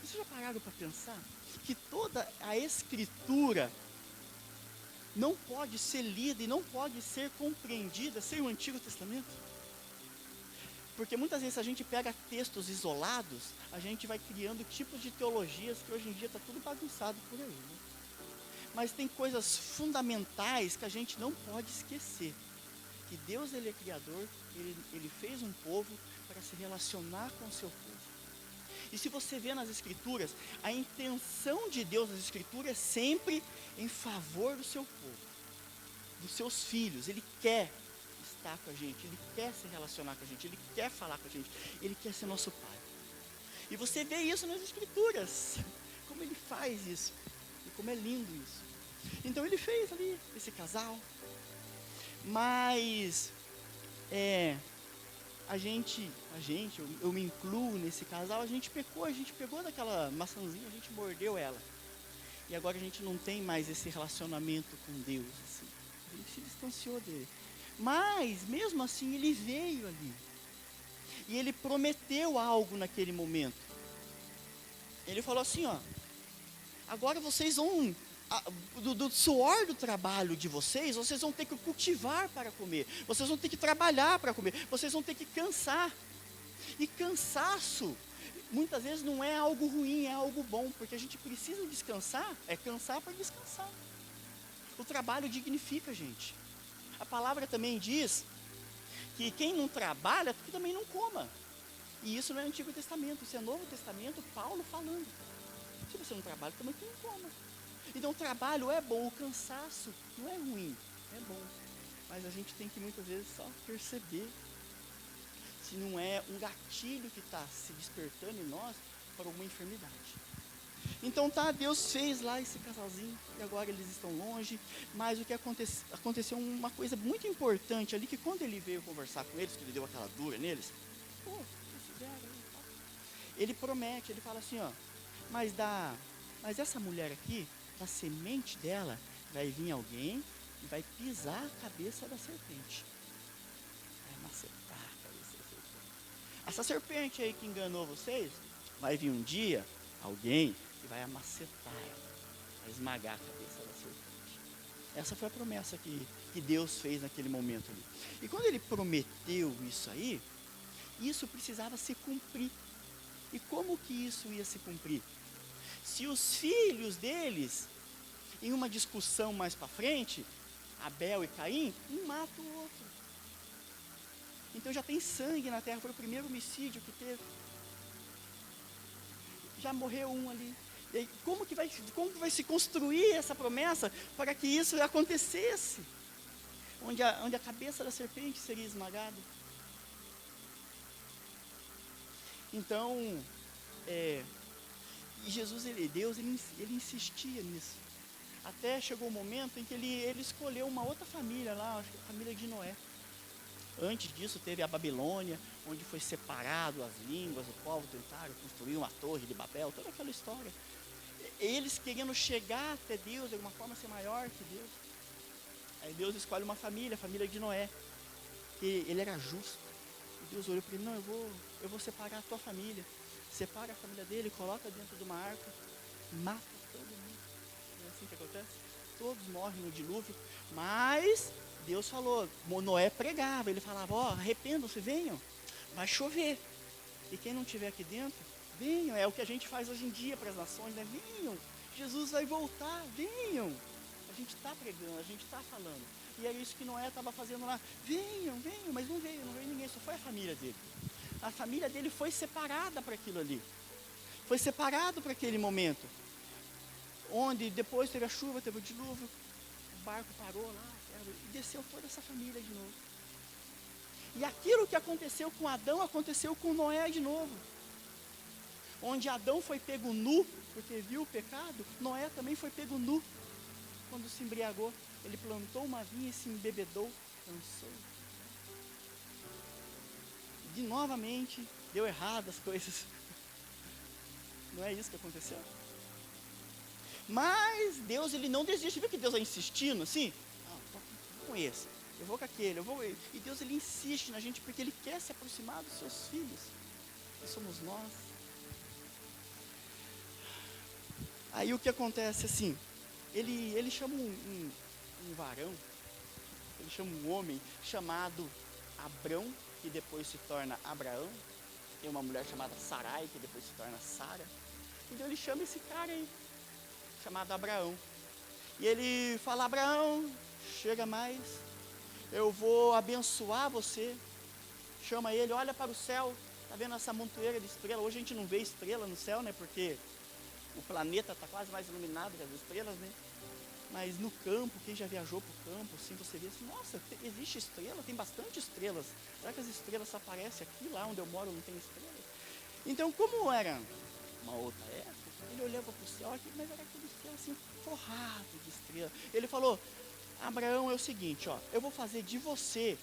vocês já pararam para pensar que toda a escritura não pode ser lida e não pode ser compreendida sem o Antigo Testamento? Porque muitas vezes a gente pega textos isolados, a gente vai criando tipos de teologias que hoje em dia está tudo bagunçado por aí. Né? Mas tem coisas fundamentais que a gente não pode esquecer. Que Deus ele é criador, ele fez um povo para se relacionar com o seu povo. E se você vê nas Escrituras, a intenção de Deus nas Escrituras é sempre em favor do seu povo, dos seus filhos. Ele quer estar com a gente, Ele quer se relacionar com a gente, Ele quer falar com a gente, Ele quer ser nosso Pai. E você vê isso nas Escrituras, como Ele faz isso, e como é lindo isso. Então Ele fez ali esse casal, mas eu me incluo nesse casal, a gente pecou, a gente pegou daquela maçãzinha, a gente mordeu ela. E agora a gente não tem mais esse relacionamento com Deus, assim. A gente se distanciou dele. Mas, mesmo assim, ele veio ali. E ele prometeu algo naquele momento. Ele falou assim, ó, agora vocês vão, do suor do trabalho de vocês vão ter que cultivar para comer. Vocês vão ter que trabalhar para comer. Vocês vão ter que cansar. E cansaço, muitas vezes não é algo ruim, é algo bom, porque a gente precisa descansar, é cansar para descansar. O trabalho dignifica a gente. A palavra também diz que quem não trabalha, que também não coma. E isso não é Antigo Testamento, isso é Novo Testamento, Paulo falando. Se você não trabalha, também que não coma. Então o trabalho é bom, o cansaço não é ruim, é bom. Mas a gente tem que muitas vezes só perceber se não é um gatilho que está se despertando em nós para alguma enfermidade. Então Deus fez lá esse casalzinho, e agora eles estão longe, mas o que aconteceu uma coisa muito importante ali, que quando ele veio conversar com eles, que ele deu aquela dura neles, ele promete, ele fala assim, ó, mas essa mulher aqui, da semente dela, vai vir alguém e vai pisar a cabeça da serpente. Vai macetar a cabeça da serpente. Essa serpente aí que enganou vocês, vai vir um dia alguém que vai amacetar ela, vai esmagar a cabeça da serpente. Essa foi a promessa que Deus fez naquele momento ali. E quando ele prometeu isso aí, isso precisava se cumprir. E como que isso ia se cumprir? Se os filhos deles, em uma discussão mais para frente, Abel e Caim, um mata o outro. Então já tem sangue na terra, foi o primeiro homicídio que teve. Já morreu um ali. E aí, como que vai se construir essa promessa para que isso acontecesse? Onde a cabeça da serpente seria esmagada. Então, Jesus, Deus, ele insistia nisso. Até chegou o momento em que ele escolheu uma outra família lá, acho que a família de Noé. Antes disso teve a Babilônia, onde foi separado as línguas, o povo tentaram construir uma torre de Babel, toda aquela história. Eles querendo chegar até Deus, de alguma forma ser maior que Deus. Aí Deus escolhe uma família, a família de Noé, que ele era justo. E Deus olhou para ele, não, eu vou separar a tua família. Separa a família dele, coloca dentro de uma arca, mata todo mundo. Não é assim que acontece? Todos morrem no dilúvio, mas Deus falou, Noé pregava, ele falava, ó, arrependam-se, venham, vai chover. E quem não estiver aqui dentro, venham, é o que a gente faz hoje em dia para as nações, né? Venham, Jesus vai voltar, venham. A gente está pregando, a gente está falando. E é isso que Noé estava fazendo lá, venham, mas não veio ninguém, só foi a família dele. A família dele foi separada para aquilo ali. Foi separado para aquele momento. Onde depois teve a chuva, teve o dilúvio, o barco parou lá, e desceu toda essa família de novo. E aquilo que aconteceu com Adão, aconteceu com Noé de novo. Onde Adão foi pego nu, porque viu o pecado, Noé também foi pego nu, quando se embriagou. Ele plantou uma vinha e se embebedou, cansou. E novamente, deu errado as coisas. Não é isso que aconteceu? Mas Deus, ele não desiste. Viu que Deus vai insistindo assim? Não, vou com esse, eu vou com aquele, E Deus, ele insiste na gente porque ele quer se aproximar dos seus filhos. Que somos nós. Aí o que acontece assim? Ele chama um varão, ele chama um homem chamado Abrão, que depois se torna Abraão. Tem uma mulher chamada Sarai, que depois se torna Sara. Então ele chama esse cara aí, chamado Abraão. E ele fala, Abraão, chega mais, eu vou abençoar você. Chama ele, olha para o céu, está Está vendo essa montoeira de estrela? Hoje a gente não vê estrela no céu, né? Porque o planeta está quase mais iluminado que as estrelas, né? Mas no campo, quem já viajou para o campo, assim, você vê assim, nossa, existe estrela, tem bastante estrelas. Será que as estrelas só aparecem aqui, lá onde eu moro não tem estrelas? Então, como era uma outra época, ele olhava para o céu aqui, mas era tudo estrela assim, forrado de estrela. Ele falou, Abraão, é o seguinte, ó, eu vou fazer de você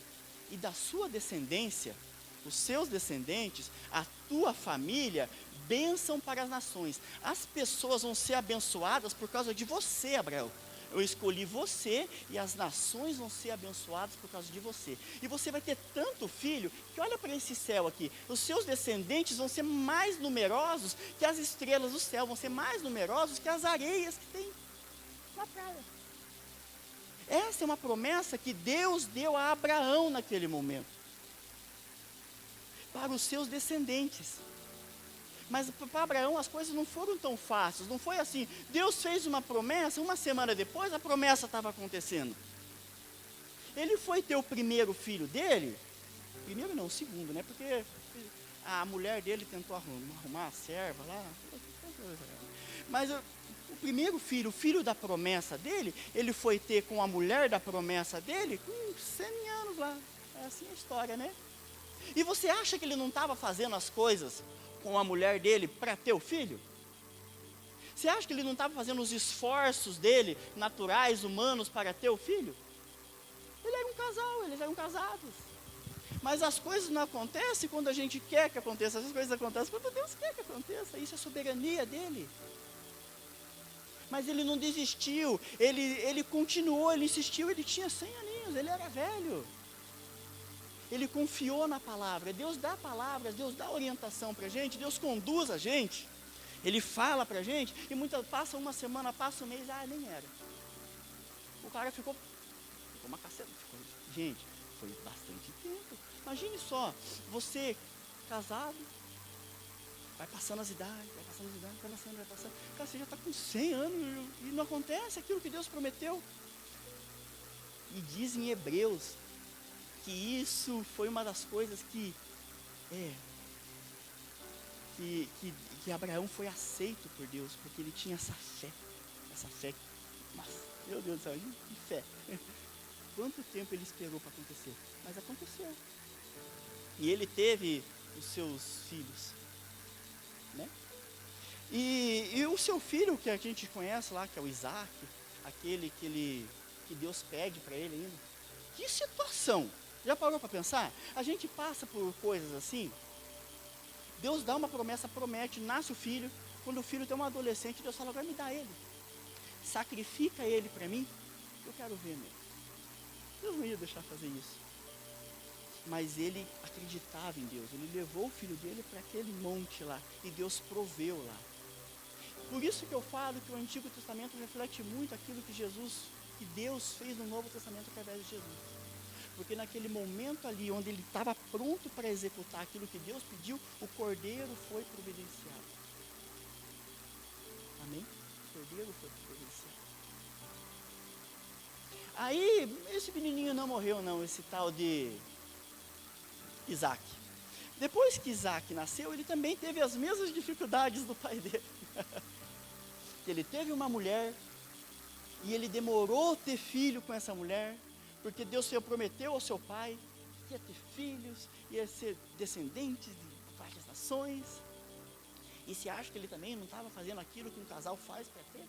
e da sua descendência, os seus descendentes, a tua família, bênção para as nações. As pessoas vão ser abençoadas por causa de você, Abraão. Eu escolhi você e as nações vão ser abençoadas por causa de você. E você vai ter tanto filho que olha para esse céu aqui. Os seus descendentes vão ser mais numerosos que as estrelas do céu, vão ser mais numerosos que as areias que tem na praia. Essa é uma promessa que Deus deu a Abraão naquele momento. Para os seus descendentes. Mas para Abraão as coisas não foram tão fáceis, não foi assim. Deus fez uma promessa, uma semana depois a promessa estava acontecendo. Ele foi ter o primeiro filho dele, primeiro não, o segundo, né? Porque a mulher dele tentou arrumar a serva lá. Mas o primeiro filho, o filho da promessa dele, ele foi ter com a mulher da promessa dele com 100 anos lá. É assim a história, né? E você acha que ele não estava fazendo as coisas com a mulher dele para ter o filho? Você acha que ele não estava fazendo os esforços dele, naturais, humanos, para ter o filho? Ele era um casal, eles eram casados. Mas as coisas não acontecem quando a gente quer que aconteça, as coisas acontecem quando Deus quer que aconteça, isso é soberania dele. Mas ele não desistiu, ele continuou, ele insistiu, ele tinha 100 aninhos, ele era velho. Ele confiou na palavra, Deus dá palavras, Deus dá orientação para a gente, Deus conduz a gente, Ele fala para a gente, e passa uma semana, passa um mês, nem era. O cara ficou uma caceta, gente, foi bastante tempo. Imagine só, você casado, vai passando as idades, vai passando, cara, você já está com 100 anos e não acontece aquilo que Deus prometeu. E diz em Hebreus, que isso foi uma das coisas que Abraão foi aceito por Deus, porque ele tinha essa fé, mas, meu Deus do céu, que fé. Quanto tempo ele esperou para acontecer? Mas aconteceu. E ele teve os seus filhos, né? E o seu filho, que a gente conhece lá, que é o Isaac, aquele que Deus pede para ele ainda. Que situação! Já parou para pensar? A gente passa por coisas assim. Deus dá uma promessa, promete, nasce o filho. Quando o filho tem um adolescente, Deus fala, vai me dar ele. Sacrifica ele para mim, eu quero ver nele. Deus não ia deixar fazer isso. Mas ele acreditava em Deus. Ele levou o filho dele para aquele monte lá. E Deus proveu lá. Por isso que eu falo que o Antigo Testamento reflete muito aquilo que Deus fez no Novo Testamento através de Jesus. Porque naquele momento ali, onde ele estava pronto para executar aquilo que Deus pediu, o cordeiro foi providenciado. Amém? O cordeiro foi providenciado. Aí, esse menininho não morreu não, esse tal de Isaac. Depois que Isaac nasceu, ele também teve as mesmas dificuldades do pai dele. Ele teve uma mulher, e ele demorou a ter filho com essa mulher, porque Deus prometeu ao seu pai que ia ter filhos, ia ser descendentes de várias nações. E se acha que ele também não estava fazendo aquilo que um casal faz para ter?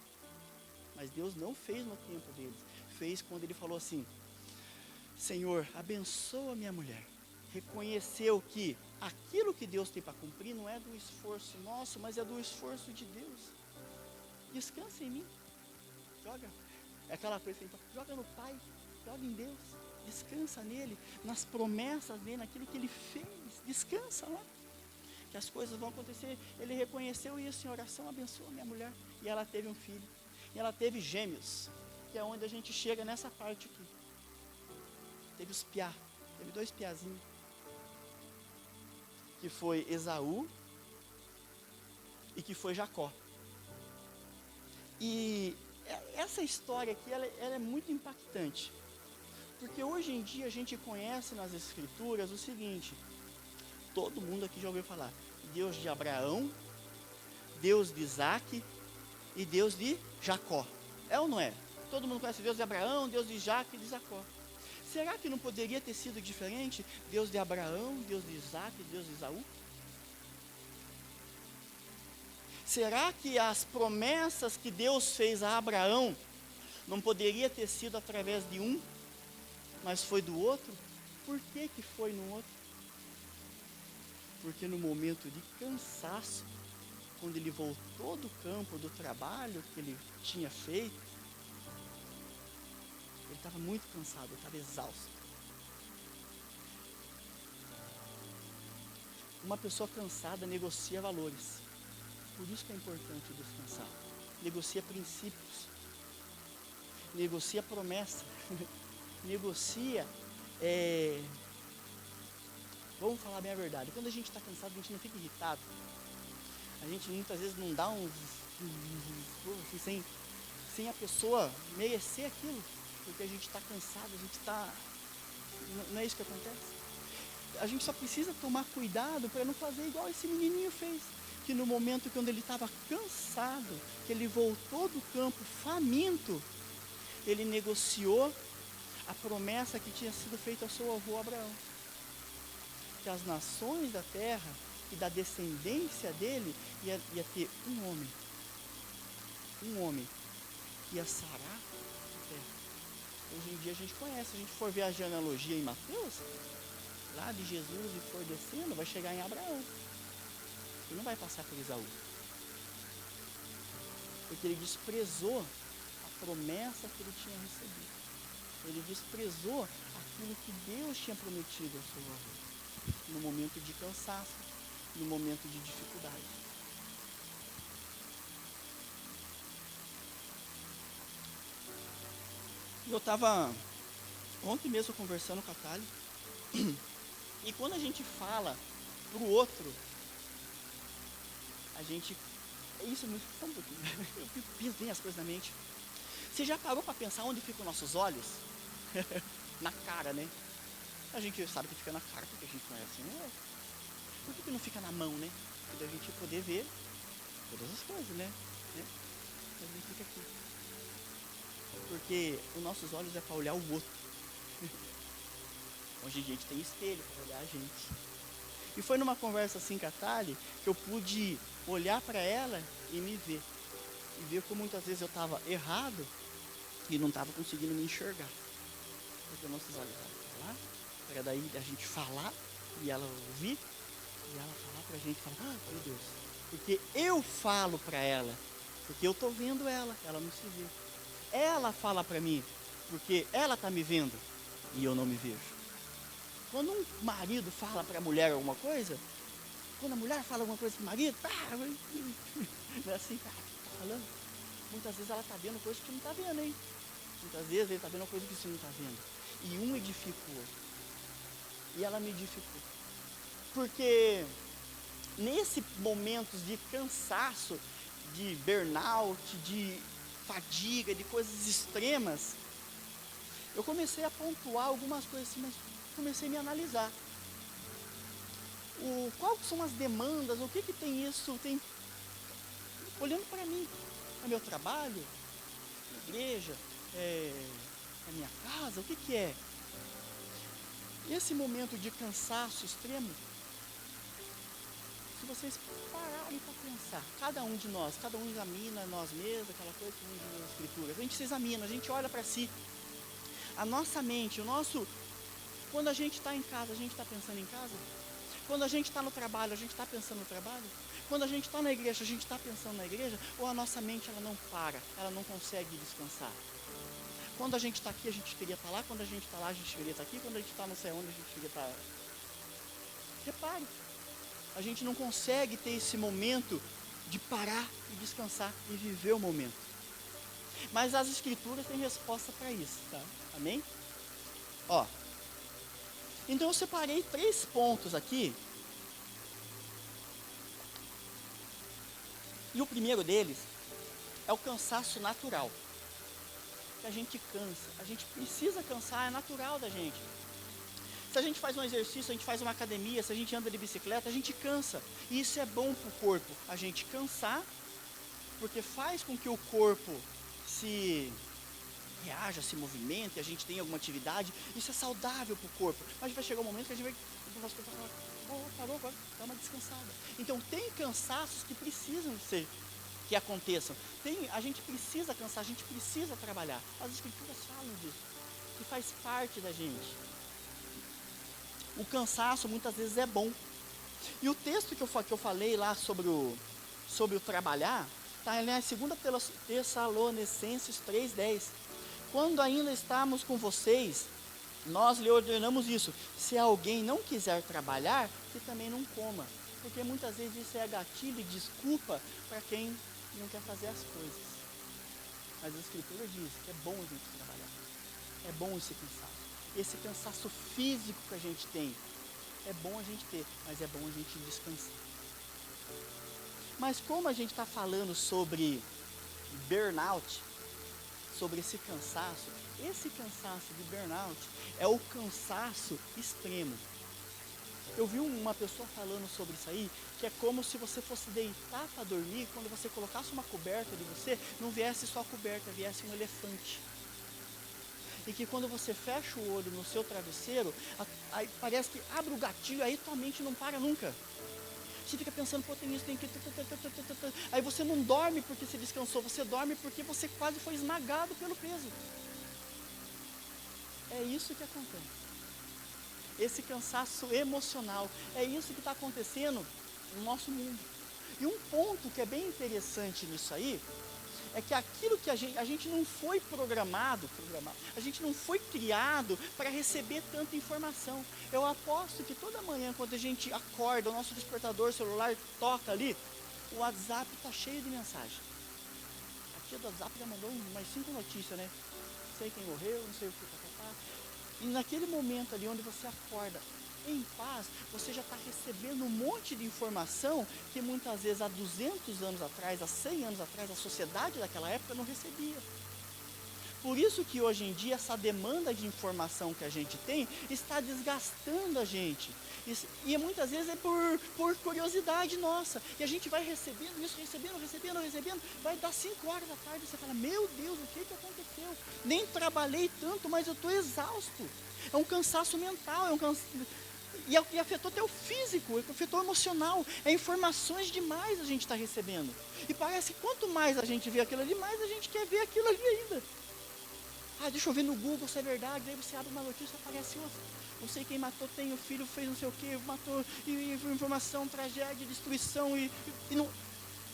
Mas Deus não fez no tempo deles. Fez quando ele falou assim, Senhor, abençoa minha mulher. Reconheceu que aquilo que Deus tem para cumprir não é do esforço nosso, mas é do esforço de Deus. Descansa em mim. Joga. É aquela coisa que joga no Pai. Joga em Deus, descansa nele, nas promessas dele, naquilo que ele fez, descansa lá, que as coisas vão acontecer. Ele reconheceu isso em oração, abençoa minha mulher, e ela teve um filho, e ela teve gêmeos, que é onde a gente chega nessa parte aqui. Teve os piá, teve 2 piazinhos, que foi Esaú e que foi Jacó. E essa história aqui, ela é muito impactante. Porque hoje em dia a gente conhece nas escrituras o seguinte, todo mundo aqui já ouviu falar. Deus de Abraão, Deus de Isaac e Deus de Jacó. É ou não é? Todo mundo conhece Deus de Abraão, Deus de Isaac e de Jacó. Será que não poderia ter sido diferente? Deus de Abraão, Deus de Isaac e Deus de Esaú? Será que as promessas que Deus fez a Abraão não poderia ter sido através de um, mas foi do outro? Por que que foi no outro? Porque no momento de cansaço, quando ele voltou do campo, do trabalho que ele tinha feito, ele estava muito cansado, ele estava exausto. Uma pessoa cansada negocia valores. Por isso que é importante descansar. Negocia princípios. Negocia promessa. Negocia. Vamos falar bem a verdade. Quando a gente está cansado, a gente não fica irritado. A gente muitas vezes não dá sem a pessoa merecer aquilo. Porque a gente está cansado, a gente está. Não é isso que acontece? A gente só precisa tomar cuidado para não fazer igual esse menininho fez. Que no momento quando ele estava cansado, que ele voltou do campo faminto, ele negociou a promessa que tinha sido feita ao seu avô Abraão. Que as nações da terra e da descendência dele ia ter um homem que ia sarar a terra. Hoje em dia a gente conhece, se a gente for ver a genealogia em Mateus, lá de Jesus e for descendo, vai chegar em Abraão. Ele não vai passar por Esaú. Porque ele desprezou a promessa que ele tinha recebido. Ele desprezou aquilo que Deus tinha prometido ao seu avô. No momento de cansaço, no momento de dificuldade. Eu estava ontem mesmo conversando com a Thalia. E quando a gente fala para o outro, a gente... Isso me só um pouquinho. Eu penso bem as coisas na mente. Você já parou para pensar onde ficam nossos olhos? Na cara, né? A gente sabe que fica na cara porque a gente conhece, né? Por que não fica na mão, né? Para a gente poder ver todas as coisas, né? Mas ele fica aqui. Porque os nossos olhos é para olhar o outro. Hoje a gente tem espelho para olhar a gente. E foi numa conversa assim com a Thalia que eu pude olhar para ela e me ver. E ver como muitas vezes eu estava errado e não estava conseguindo me enxergar. Porque nossos olhos estavam lá, para daí a gente falar e ela ouvir, e ela falar para a gente, falar, meu Deus. Porque eu falo para ela, porque eu estou vendo ela não se vê. Ela fala para mim, porque ela está me vendo e eu não me vejo. Quando um marido fala para a mulher alguma coisa, quando a mulher fala alguma coisa para o marido, não é assim, tá falando? Muitas vezes ela está vendo coisas que você não está vendo, hein? Muitas vezes ele está vendo coisas que você não está vendo. E um edifica o outro. E ela me edificou. Porque nesses momentos de cansaço, de burnout, de fadiga, de coisas extremas, eu comecei a pontuar algumas coisas assim, mas comecei a me analisar. Quais são as demandas, o que tem isso, olhando para mim, no meu trabalho, na igreja, na minha casa, o que é? Esse momento de cansaço extremo, se vocês pararem para pensar, cada um de nós, cada um examina nós mesmos, aquela coisa que diz nas escrituras, a gente se examina, a gente olha para si, a nossa mente, quando a gente está em casa, a gente está pensando em casa? Quando a gente está no trabalho, a gente está pensando no trabalho? Quando a gente está na igreja, a gente está pensando na igreja? Ou a nossa mente ela não para, ela não consegue descansar? Quando a gente está aqui, a gente queria estar lá. Quando a gente está lá, a gente queria estar aqui. Quando a gente está não sei onde, a gente queria estar... Repare, a gente não consegue ter esse momento de parar e descansar e viver o momento. Mas as escrituras têm resposta para isso, tá? Amém? Ó, então eu separei 3 pontos aqui. E o primeiro deles é o cansaço natural. Que a gente cansa, a gente precisa cansar, é natural da gente. Se a gente faz um exercício, a gente faz uma academia, se a gente anda de bicicleta, a gente cansa. E isso é bom para o corpo, a gente cansar, porque faz com que o corpo se reaja, se movimente, a gente tenha alguma atividade. Isso é saudável para o corpo. Mas vai chegar um momento que a gente vai... parou agora, dá uma descansada. Então tem cansaços que precisam ser, que aconteçam. A gente precisa cansar, a gente precisa trabalhar. As escrituras falam disso, que faz parte da gente. O cansaço muitas vezes é bom. E o texto que eu falei lá sobre o trabalhar, está em 2 Tessalonicenses 3,10. Quando ainda estamos com vocês, nós lhe ordenamos isso. Se alguém não quiser trabalhar, que também não coma. Porque muitas vezes isso é gatilho e desculpa para quem não quer fazer as coisas. Mas a Escritura diz que é bom a gente trabalhar. É bom esse cansaço. Esse cansaço físico que a gente tem, é bom a gente ter, mas é bom a gente descansar. Mas como a gente está falando sobre burnout, sobre esse cansaço de burnout é o cansaço extremo. Eu vi uma pessoa falando sobre isso aí, que é como se você fosse deitar para dormir, quando você colocasse uma coberta de você, não viesse só a coberta, viesse um elefante. E que quando você fecha o olho no seu travesseiro, aí parece que abre o gatilho, aí tua mente não para nunca. Você fica pensando, pô, tem isso, tem que... Aí você não dorme porque você descansou, você dorme porque você quase foi esmagado pelo peso. É isso que acontece. Esse cansaço emocional, é isso que está acontecendo no nosso mundo. E um ponto que é bem interessante nisso aí, é que aquilo que a gente não foi programado, a gente não foi criado para receber tanta informação. Eu aposto que toda manhã, quando a gente acorda, o nosso despertador, o celular toca ali, o WhatsApp está cheio de mensagem. A tia do WhatsApp já mandou umas 5 notícias, né? Não sei quem morreu, não sei o que, E naquele momento ali onde você acorda em paz, você já está recebendo um monte de informação que muitas vezes há 200 anos atrás, há 100 anos atrás, a sociedade daquela época não recebia. Por isso que hoje em dia essa demanda de informação que a gente tem está desgastando a gente. E muitas vezes é por curiosidade nossa. E a gente vai recebendo isso, recebendo. Vai dar 5 horas da tarde e você fala, meu Deus, o que aconteceu? Nem trabalhei tanto, mas eu estou exausto. É um cansaço mental, e afetou até o físico, afetou o emocional. É informações demais a gente está recebendo. E parece que quanto mais a gente vê aquilo ali, mais a gente quer ver aquilo ali ainda. Deixa eu ver no Google se é verdade. Aí você abre uma notícia, aparece outra. Não sei quem matou, tem o filho, fez não sei o que, matou, e informação, tragédia, destruição, e não.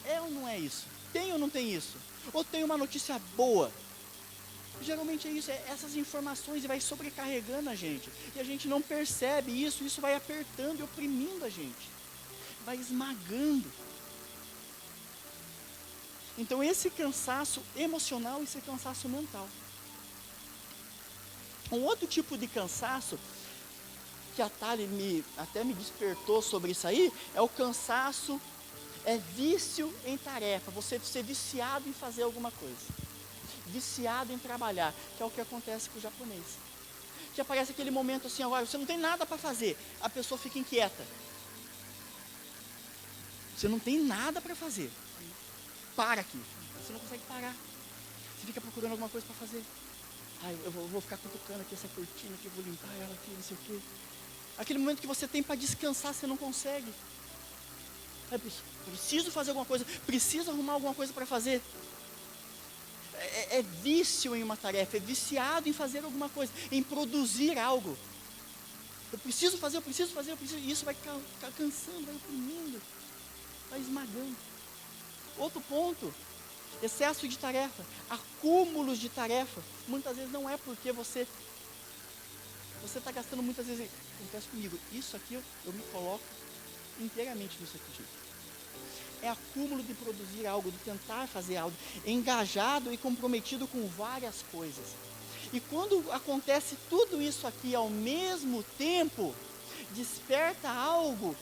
É ou não é isso? Tem ou não tem isso? Ou tem uma notícia boa? Geralmente é isso, essas informações, e vai sobrecarregando a gente. E a gente não percebe isso vai apertando e oprimindo a gente. Vai esmagando. Então esse cansaço emocional e esse cansaço mental. Um outro tipo de cansaço, que a Thali até me despertou sobre isso aí, é o cansaço, vício em tarefa, você ser viciado em fazer alguma coisa, viciado em trabalhar, que é o que acontece com o japonês. Que aparece aquele momento assim, agora você não tem nada para fazer, a pessoa fica inquieta. Você não tem nada para fazer, para aqui, você não consegue parar, você fica procurando alguma coisa para fazer. Eu vou ficar cutucando aqui essa cortina, que eu vou limpar ela aqui, não sei o quê. Aquele momento que você tem para descansar, você não consegue. Preciso fazer alguma coisa, preciso arrumar alguma coisa para fazer. É vício em uma tarefa, é viciado em fazer alguma coisa, em produzir algo. Eu preciso fazer, e isso vai cansando, vai oprimindo, vai esmagando. Outro ponto, excesso de tarefa, acúmulos de tarefa. Muitas vezes não é porque você está gastando muitas vezes. Acontece comigo, isso aqui eu me coloco inteiramente nisso aqui, gente. É acúmulo de produzir algo, de tentar fazer algo, engajado e comprometido com várias coisas. E quando acontece tudo isso aqui ao mesmo tempo, desperta algo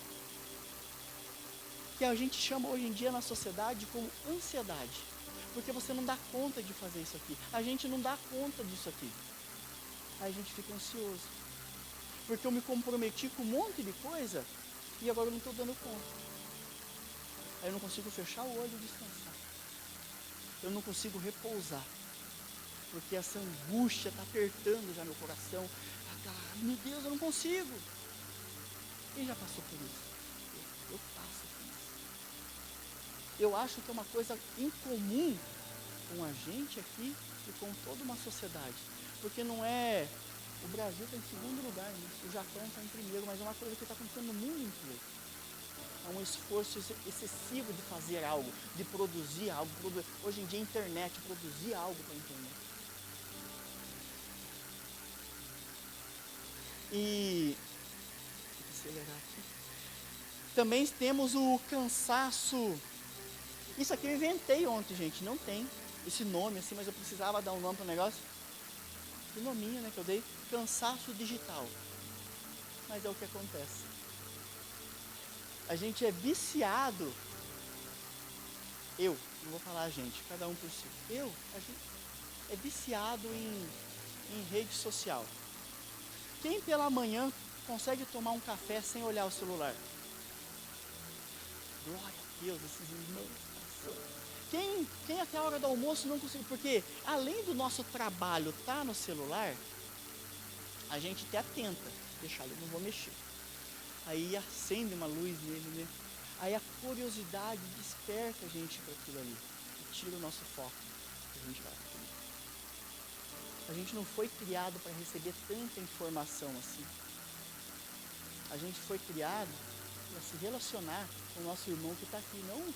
que a gente chama hoje em dia na sociedade como ansiedade. Porque você não dá conta de fazer isso aqui. A gente não dá conta disso aqui. Aí a gente fica ansioso. porque eu me comprometi com um monte de coisa e agora eu não estou dando conta. Aí eu não consigo fechar o olho e descansar. Eu não consigo repousar, porque essa angústia está apertando já meu coração. Meu Deus, eu não consigo. Quem já passou por isso? Eu passo por isso. Eu acho que é uma coisa incomum com a gente aqui e com toda uma sociedade. Porque não é... O Brasil está em segundo lugar nisso, o Japão está em primeiro, mas é uma coisa que está acontecendo no mundo inteiro. É um esforço excessivo de fazer algo, de produzir algo. Hoje em dia a internet, produzir algo para a internet. E... Vou acelerar aqui. Também temos o cansaço. Isso aqui eu inventei ontem, gente, não tem esse nome assim, mas eu precisava dar um nome para o negócio. Que nominho, né, que eu dei? Cansaço digital. Mas é o que acontece. A gente é viciado. Eu, não vou falar a gente, cada um por si. A gente é viciado em rede social. Quem pela manhã consegue tomar um café sem olhar o celular? Glória a Deus, esses irmãos. Quem até a hora do almoço não consegue? Porque além do nosso trabalho estar no celular, a gente até tenta deixar ele, não vou mexer. Aí acende uma luz nele, né? Aí a curiosidade desperta a gente para aquilo ali. E tira o nosso foco. A gente vai para aquilo. A gente não foi criado para receber tanta informação assim. A gente foi criado para se relacionar com o nosso irmão que está aqui, não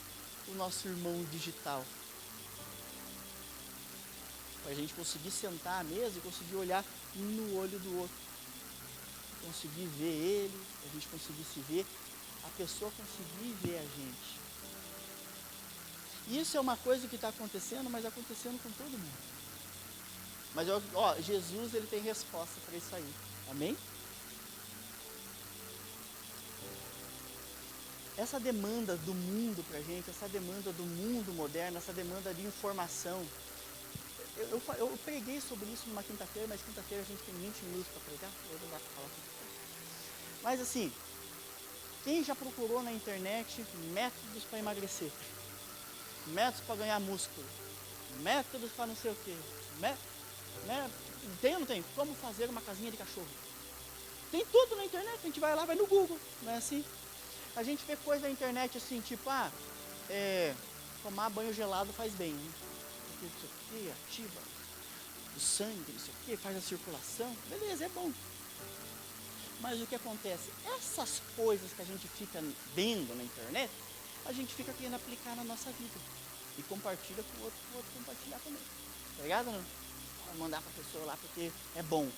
o nosso irmão digital. Para a gente conseguir sentar à mesa e conseguir olhar um no olho do outro. Conseguir ver ele, a gente conseguir se ver, a pessoa conseguir ver a gente. Isso é uma coisa que está acontecendo, mas acontecendo com todo mundo. Mas Jesus, ele tem resposta para isso aí. Amém? Essa demanda do mundo para a gente, essa demanda do mundo moderno, essa demanda de informação. Eu preguei sobre isso numa quinta-feira, mas quinta-feira a gente tem 20 minutos para pregar. Eu vou lá falar quinta-feira. Mas assim, quem já procurou na internet métodos para emagrecer? Métodos para ganhar músculo? Métodos para não sei o quê? Tem ou não tem? Como fazer uma casinha de cachorro? Tem tudo na internet, a gente vai lá, vai no Google, não é assim? A gente vê coisa na internet assim, tipo, tomar banho gelado faz bem, né? Porque isso aqui ativa o sangue, isso aqui faz a circulação, beleza, é bom. Mas o que acontece? Essas coisas que a gente fica vendo na internet, a gente fica querendo aplicar na nossa vida. E compartilha com o outro compartilhar também. Tá ligado, não? Mandar para a pessoa lá porque é bom.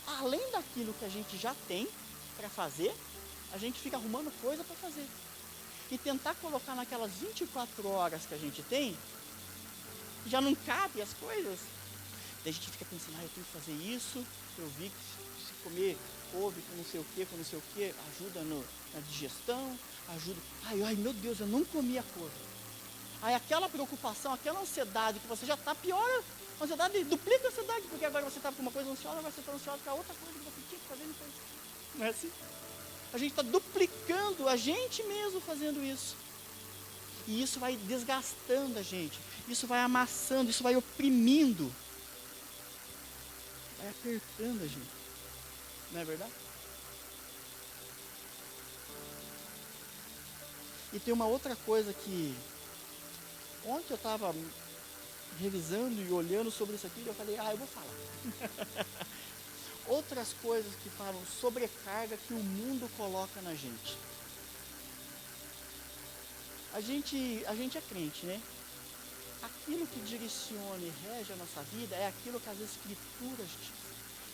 Além daquilo que a gente já tem para fazer, a gente fica arrumando coisa para fazer. E tentar colocar naquelas 24 horas que a gente tem, já não cabe as coisas. Daí a gente fica pensando, eu tenho que fazer isso, eu vi que se comer couve com não sei o que, ajuda na digestão, ajuda. Ai, meu Deus, eu não comi a couve. Aí aquela preocupação, aquela ansiedade que você já está pior, a ansiedade duplica a ansiedade, porque agora você está com uma coisa ansiosa, agora você está ansiosa com a outra coisa que você tinha que fazer, não fez. Não é assim? A gente está duplicando a gente mesmo fazendo isso. E isso vai desgastando a gente, isso vai amassando, isso vai oprimindo, vai apertando a gente. Não é verdade? E tem uma outra coisa que ontem eu estava revisando e olhando sobre isso aqui e eu falei, eu vou falar. Outras coisas que falam sobrecarga que o mundo coloca na gente. A gente é crente, né? Aquilo que direciona e rege a nossa vida é aquilo que as Escrituras dizem.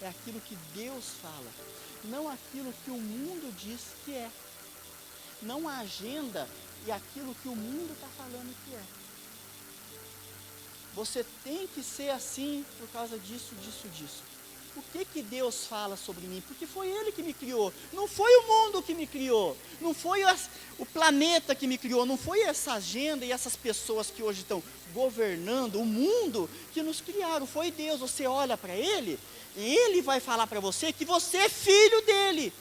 É aquilo que Deus fala. Não aquilo que o mundo diz que é. Não a agenda e aquilo que o mundo está falando que é. Você tem que ser assim por causa disso, disso, disso. o que que Deus fala sobre mim? Porque foi Ele que me criou, não foi o mundo que me criou, não foi o planeta que me criou, não foi essa agenda e essas pessoas que hoje estão governando o mundo que nos criaram, foi Deus. Você olha para Ele, e Ele vai falar para você que você é filho dEle.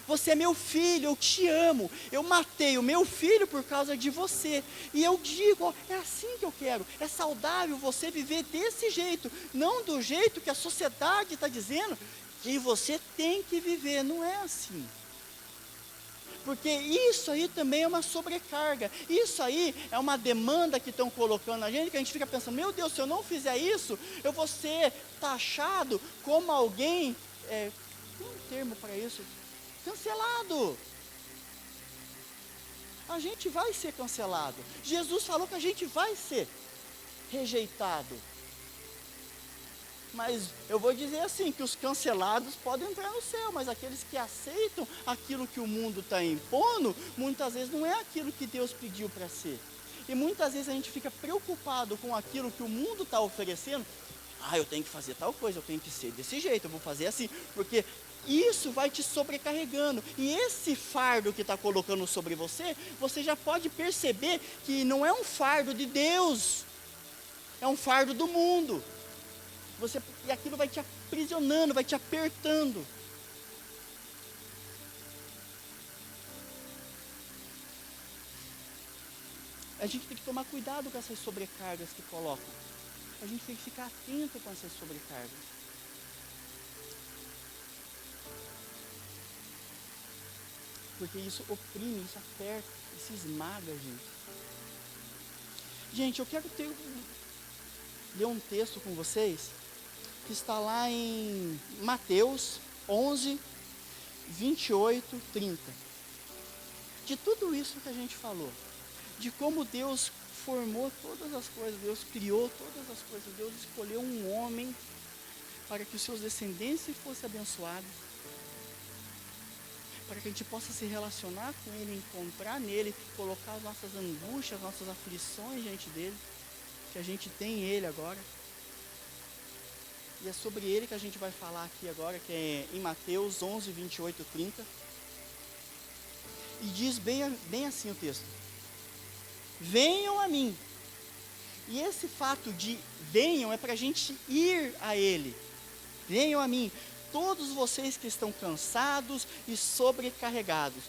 Você é meu filho, eu te amo. Eu matei o meu filho por causa de você. E eu digo, ó, é assim que eu quero. É saudável você viver desse jeito. Não do jeito que a sociedade está dizendo que você tem que viver. Não é assim. Porque isso aí também é uma sobrecarga. Isso aí é uma demanda que estão colocando na gente, que a gente fica pensando, meu Deus, se eu não fizer isso, eu vou ser taxado como alguém, tem um termo para isso, cancelado. A gente vai ser cancelado. Jesus falou que a gente vai ser rejeitado. Mas eu vou dizer assim, que os cancelados podem entrar no céu, mas aqueles que aceitam aquilo que o mundo está impondo, muitas vezes não é aquilo que Deus pediu para ser. E muitas vezes a gente fica preocupado com aquilo que o mundo está oferecendo. Eu tenho que fazer tal coisa, eu tenho que ser desse jeito, eu vou fazer assim, porque isso vai te sobrecarregando. E esse fardo que está colocando sobre você, você já pode perceber que não é um fardo de Deus, é um fardo do mundo. E aquilo vai te aprisionando, vai te apertando. A gente tem que tomar cuidado com essas sobrecargas que colocam. A gente tem que ficar atento com essas sobrecargas. Porque isso oprime, isso aperta, isso esmaga a gente. Gente, eu quero ler um texto com vocês, que está lá em Mateus 11, 28, 30. De tudo isso que a gente falou, de como Deus formou todas as coisas, Deus criou todas as coisas, Deus escolheu um homem para que os seus descendentes fossem abençoados, para que a gente possa se relacionar com Ele, encontrar nele, colocar as nossas angústias, as nossas aflições diante dele, que a gente tem Ele agora. E é sobre Ele que a gente vai falar aqui agora, que é em Mateus 11, 28, 30. E diz bem assim o texto: venham a mim. E esse fato de venham é para a gente ir a Ele. Venham a mim, todos vocês que estão cansados e sobrecarregados.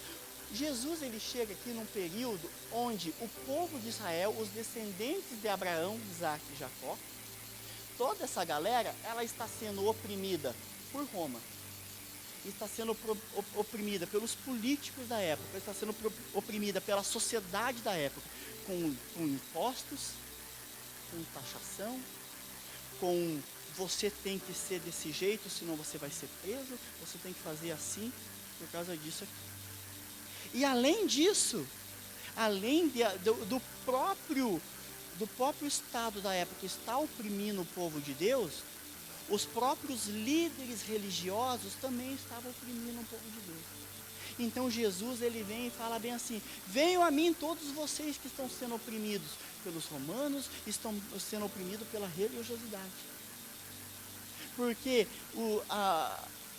Jesus, ele chega aqui num período onde o povo de Israel, os descendentes de Abraão, Isaac e Jacó, toda essa galera, ela está sendo oprimida por Roma. Está sendo oprimida pelos políticos da época, está sendo oprimida pela sociedade da época, com impostos, com taxação, com você tem que ser desse jeito, senão você vai ser preso, você tem que fazer assim, por causa disso aqui. E além disso, além do próprio Estado da época está oprimindo o povo de Deus, os próprios líderes religiosos também estavam oprimindo o povo de Deus. Então Jesus, ele vem e fala bem assim: venham a mim todos vocês que estão sendo oprimidos pelos romanos, estão sendo oprimidos pela religiosidade. Porque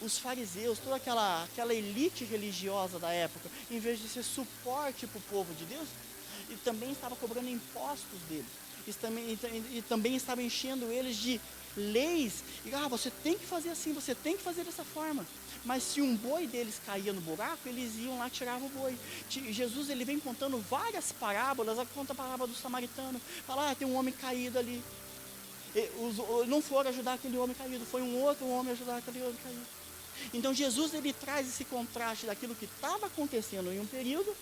os fariseus, toda aquela elite religiosa da época, em vez de ser suporte para o povo de Deus, e também estava cobrando impostos deles, e também estava enchendo eles de leis, e você tem que fazer assim, você tem que fazer dessa forma. Mas se um boi deles caía no buraco, eles iam lá, tiravam o boi. Jesus, ele vem contando várias parábolas, conta a parábola do samaritano, fala, tem um homem caído ali, não foram ajudar aquele homem caído, foi um outro homem ajudar aquele homem caído. Então Jesus, ele traz esse contraste daquilo que estava acontecendo em um período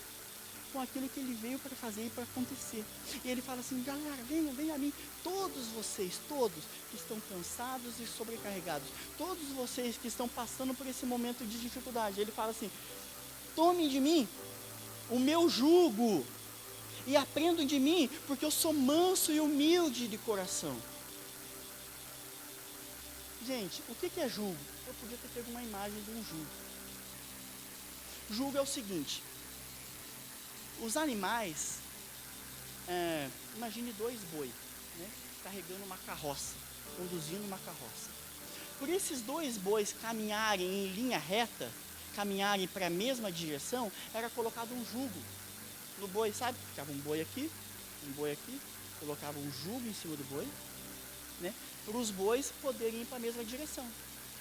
com aquilo que ele veio para fazer e para acontecer. E ele fala assim: galera, venham a mim, todos vocês, todos que estão cansados e sobrecarregados, todos vocês que estão passando por esse momento de dificuldade. Ele fala assim: tomem de mim o meu jugo e aprendam de mim, porque eu sou manso e humilde de coração. Gente, o que é jugo? Eu podia ter pego uma imagem de um jugo. Jugo é o seguinte: os animais, imagine 2 bois, né, carregando uma carroça, conduzindo uma carroça. por esses dois bois caminharem em linha reta, caminharem para a mesma direção, era colocado um jugo no boi, sabe? Ficava um boi aqui, colocava um jugo em cima do boi, né? Para os bois poderem ir para a mesma direção.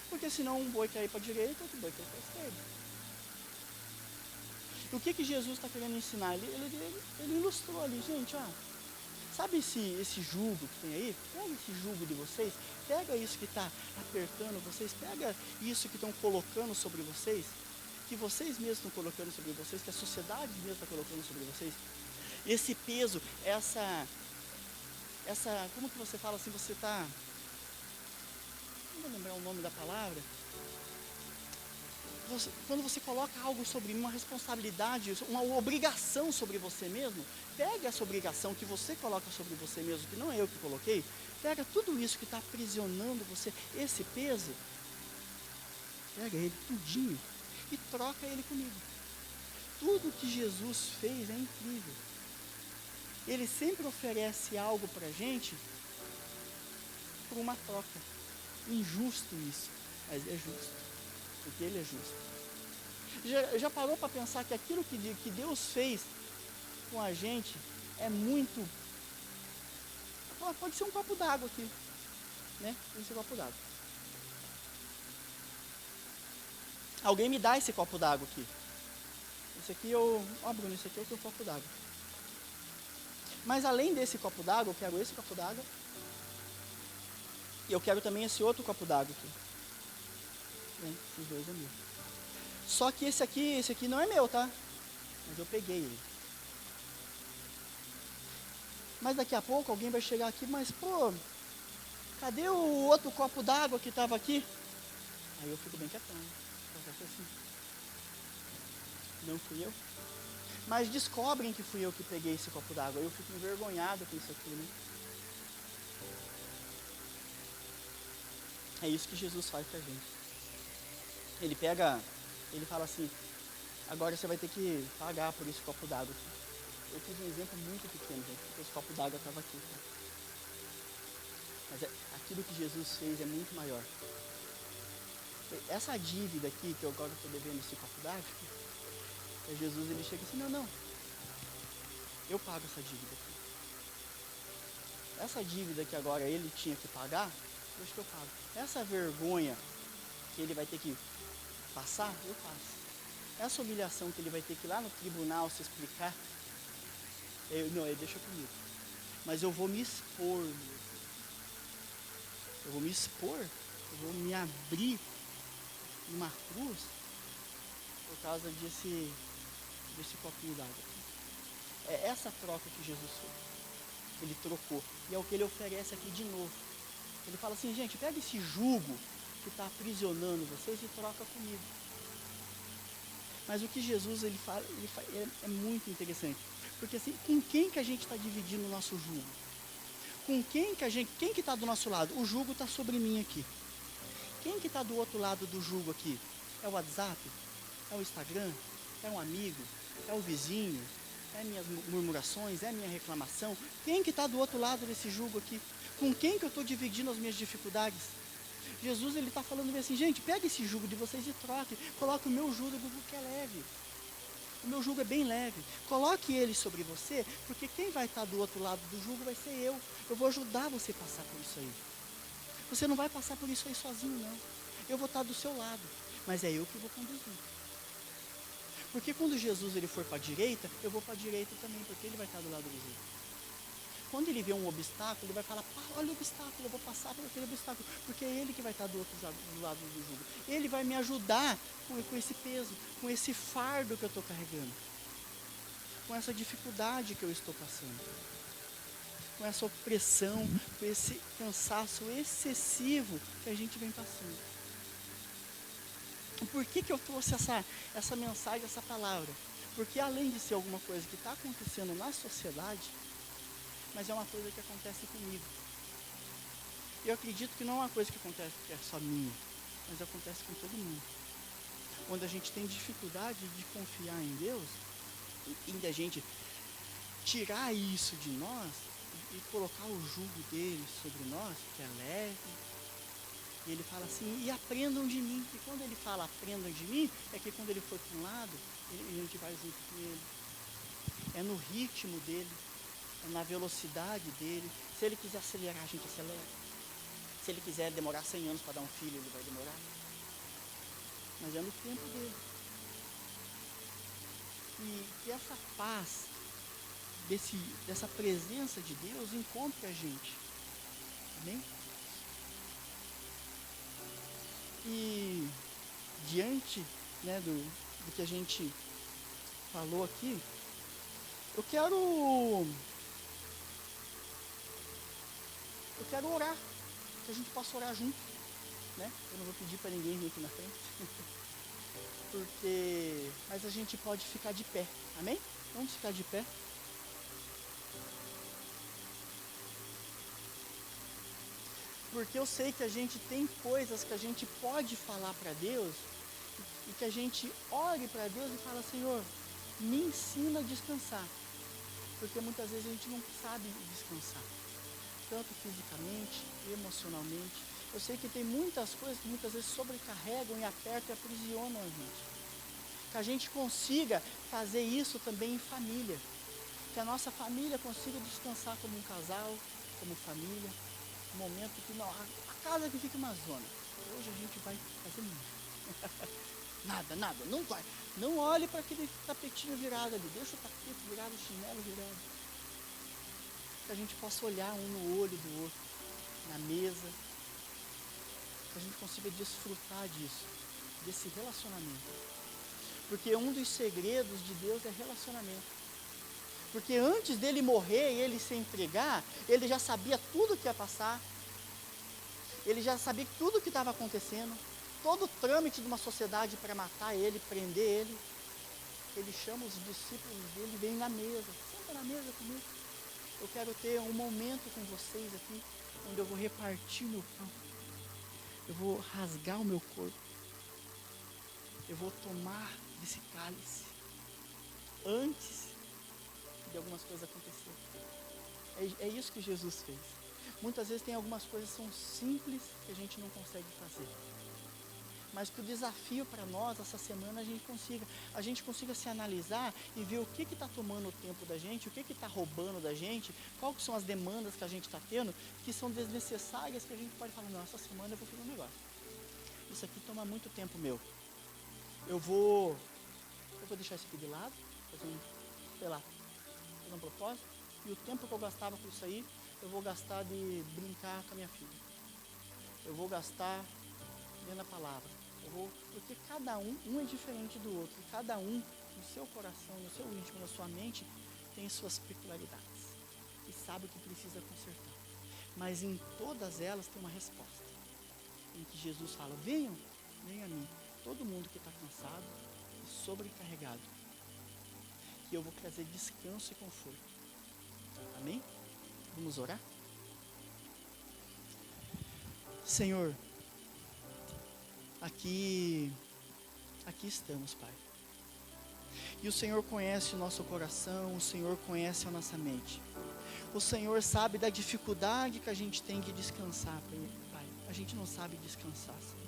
Porque senão um boi quer ir para a direita, outro boi quer ir para a esquerda. O que Jesus está querendo ensinar? Ele ilustrou ali, gente, ó. Sabe esse jugo que tem aí? Pega esse jugo de vocês, pega isso que está apertando vocês, pega isso que estão colocando sobre vocês, que vocês mesmos estão colocando sobre vocês, que a sociedade mesmo está colocando sobre vocês. Esse peso, essa, como que você fala assim, você está, não vou lembrar o nome da palavra, quando você coloca algo sobre uma responsabilidade, uma obrigação sobre você mesmo, pega essa obrigação que você coloca sobre você mesmo, que não é eu que coloquei, pega tudo isso que está aprisionando você, esse peso, pega ele tudinho e troca ele comigo. Tudo que Jesus fez é incrível. Ele sempre oferece algo para a gente por uma troca. Injusto isso, mas é justo. Porque ele é justo. Já parou para pensar que aquilo que Deus fez com a gente é muito... Pode ser um copo d'água aqui, né? Pode ser um copo d'água. Alguém me dá esse copo d'água aqui. Esse aqui Bruno, esse aqui é o teu copo d'água. Mas além desse copo d'água, eu quero esse copo d'água. E eu quero também esse outro copo d'água aqui. Esses dois é meu. Só que esse aqui não é meu, tá? Mas eu peguei ele. Mas daqui a pouco alguém vai chegar aqui, mas pô, cadê o outro copo d'água que estava aqui? Aí eu fico bem quietão. Assim. Não fui eu. Mas descobrem que fui eu que peguei esse copo d'água. Eu fico envergonhado com isso aqui, né? É isso que Jesus faz pra gente. Ele fala assim, agora você vai ter que pagar por esse copo d'água aqui. Eu fiz um exemplo muito pequeno, gente, porque esse copo d'água estava aqui. Tá? Mas aquilo que Jesus fez é muito maior. Essa dívida aqui, que eu agora estou devendo esse copo d'água, Jesus ele chega assim, não, eu pago essa dívida aqui. Essa dívida que agora ele tinha que pagar, deixa que eu pago. Essa vergonha que ele vai ter que passar, eu passo. Essa humilhação que ele vai ter que ir lá no tribunal se explicar, deixa comigo. Mas eu vou me expor. Eu vou me expor. Eu vou me abrir numa cruz por causa desse copinho d'água. É essa troca que Jesus fez. Ele trocou. E é o que ele oferece aqui de novo. Ele fala assim, gente, pega esse jugo que está aprisionando vocês e troca comigo. Mas o que Jesus ele fala é muito interessante. Porque assim, com quem que a gente está dividindo o nosso jugo? Com quem que está do nosso lado? O jugo está sobre mim aqui. Quem que está do outro lado do jugo aqui? É o WhatsApp? É o Instagram? É um amigo? É o vizinho? É minhas murmurações? É minha reclamação? Quem que está do outro lado desse jugo aqui? Com quem que eu estou dividindo as minhas dificuldades? Jesus ele está falando assim, gente, pega esse jugo de vocês e troque. Coloque o meu jugo que é leve. O meu jugo é bem leve. Coloque ele sobre você, porque quem vai estar do outro lado do jugo vai ser eu. Eu vou ajudar você a passar por isso aí. Você não vai passar por isso aí sozinho, não. Eu vou estar do seu lado, mas é eu que vou conduzir. Porque quando Jesus ele for para a direita, eu vou para a direita também, porque ele vai estar do lado do jugo. Quando ele vê um obstáculo, ele vai falar, olha o obstáculo, eu vou passar por aquele obstáculo, porque é ele que vai estar do lado do jugo. Ele vai me ajudar com esse peso, com esse fardo que eu estou carregando, com essa dificuldade que eu estou passando, com essa opressão, com esse cansaço excessivo que a gente vem passando. Por que eu trouxe essa mensagem, essa palavra? Porque além de ser alguma coisa que está acontecendo na sociedade, mas é uma coisa que acontece comigo. Eu acredito que não é uma coisa que acontece que é só minha, mas acontece com todo mundo. Quando a gente tem dificuldade de confiar em Deus, e da gente tirar isso de nós e colocar o jugo dele sobre nós, que é leve, E ele fala assim, e aprendam de mim. E quando ele fala aprendam de mim, é que quando ele foi para um lado, a gente vai junto com ele. É no ritmo dele, é na velocidade dele. Se ele quiser acelerar, a gente acelera. Se ele quiser demorar 100 anos para dar um filho, ele vai demorar. Mas é no tempo dele. E que essa paz, dessa presença de Deus, encontre a gente. Amém? E diante, né, do que a gente falou aqui, eu quero orar, que a gente possa orar junto, né? Eu não vou pedir para ninguém vir aqui na frente, mas a gente pode ficar de pé, amém? Vamos ficar de pé. Porque eu sei que a gente tem coisas que a gente pode falar para Deus, e que a gente ore para Deus e fala, Senhor, me ensina a descansar. Porque muitas vezes a gente não sabe descansar, tanto fisicamente, emocionalmente. Eu sei que tem muitas coisas que muitas vezes sobrecarregam e apertam e aprisionam a gente. Que a gente consiga fazer isso também em família. Que a nossa família consiga descansar como um casal, como família. Um momento que não, a casa que fica uma zona. Hoje a gente vai fazer nada, não vai. Não olhe para aquele tapetinho virado ali, deixa o tapete virado, o chinelo virado. Que a gente possa olhar um no olho do outro, na mesa. Que a gente consiga desfrutar disso, desse relacionamento. Porque um dos segredos de Deus é relacionamento. Porque antes dele morrer e ele se entregar, ele já sabia tudo o que ia passar. Ele já sabia tudo o que estava acontecendo. Todo o trâmite de uma sociedade para matar ele, prender ele. Ele chama os discípulos dele, vem na mesa. Senta na mesa comigo. Eu quero ter um momento com vocês aqui, onde eu vou repartir meu pão. Eu vou rasgar o meu corpo. Eu vou tomar desse cálice. Antes de algumas coisas acontecerem. É isso que Jesus fez. Muitas vezes tem algumas coisas que são simples que a gente não consegue fazer. Mas que o desafio para nós, essa semana, a gente consiga se analisar e ver o que está tomando o tempo da gente, o que está roubando da gente, quais que são as demandas que a gente está tendo, que são desnecessárias, que a gente pode falar, não, essa semana eu vou fazer um negócio. Isso aqui toma muito tempo meu. Eu vou deixar isso aqui de lado, fazer um propósito, e o tempo que eu gastava com isso aí, eu vou gastar de brincar com a minha filha. Eu vou gastar lendo a palavra. Porque cada um é diferente do outro. E cada um, no seu coração, no seu íntimo, na sua mente, tem suas peculiaridades. E sabe o que precisa consertar. Mas em todas elas tem uma resposta. Em que Jesus fala, venham a mim, todo mundo que está cansado e sobrecarregado. Que eu vou trazer descanso e conforto. Amém? Vamos orar? Senhor, aqui estamos, Pai. E o Senhor conhece o nosso coração, o Senhor conhece a nossa mente. O Senhor sabe da dificuldade que a gente tem de descansar, Pai. A gente não sabe descansar, Senhor.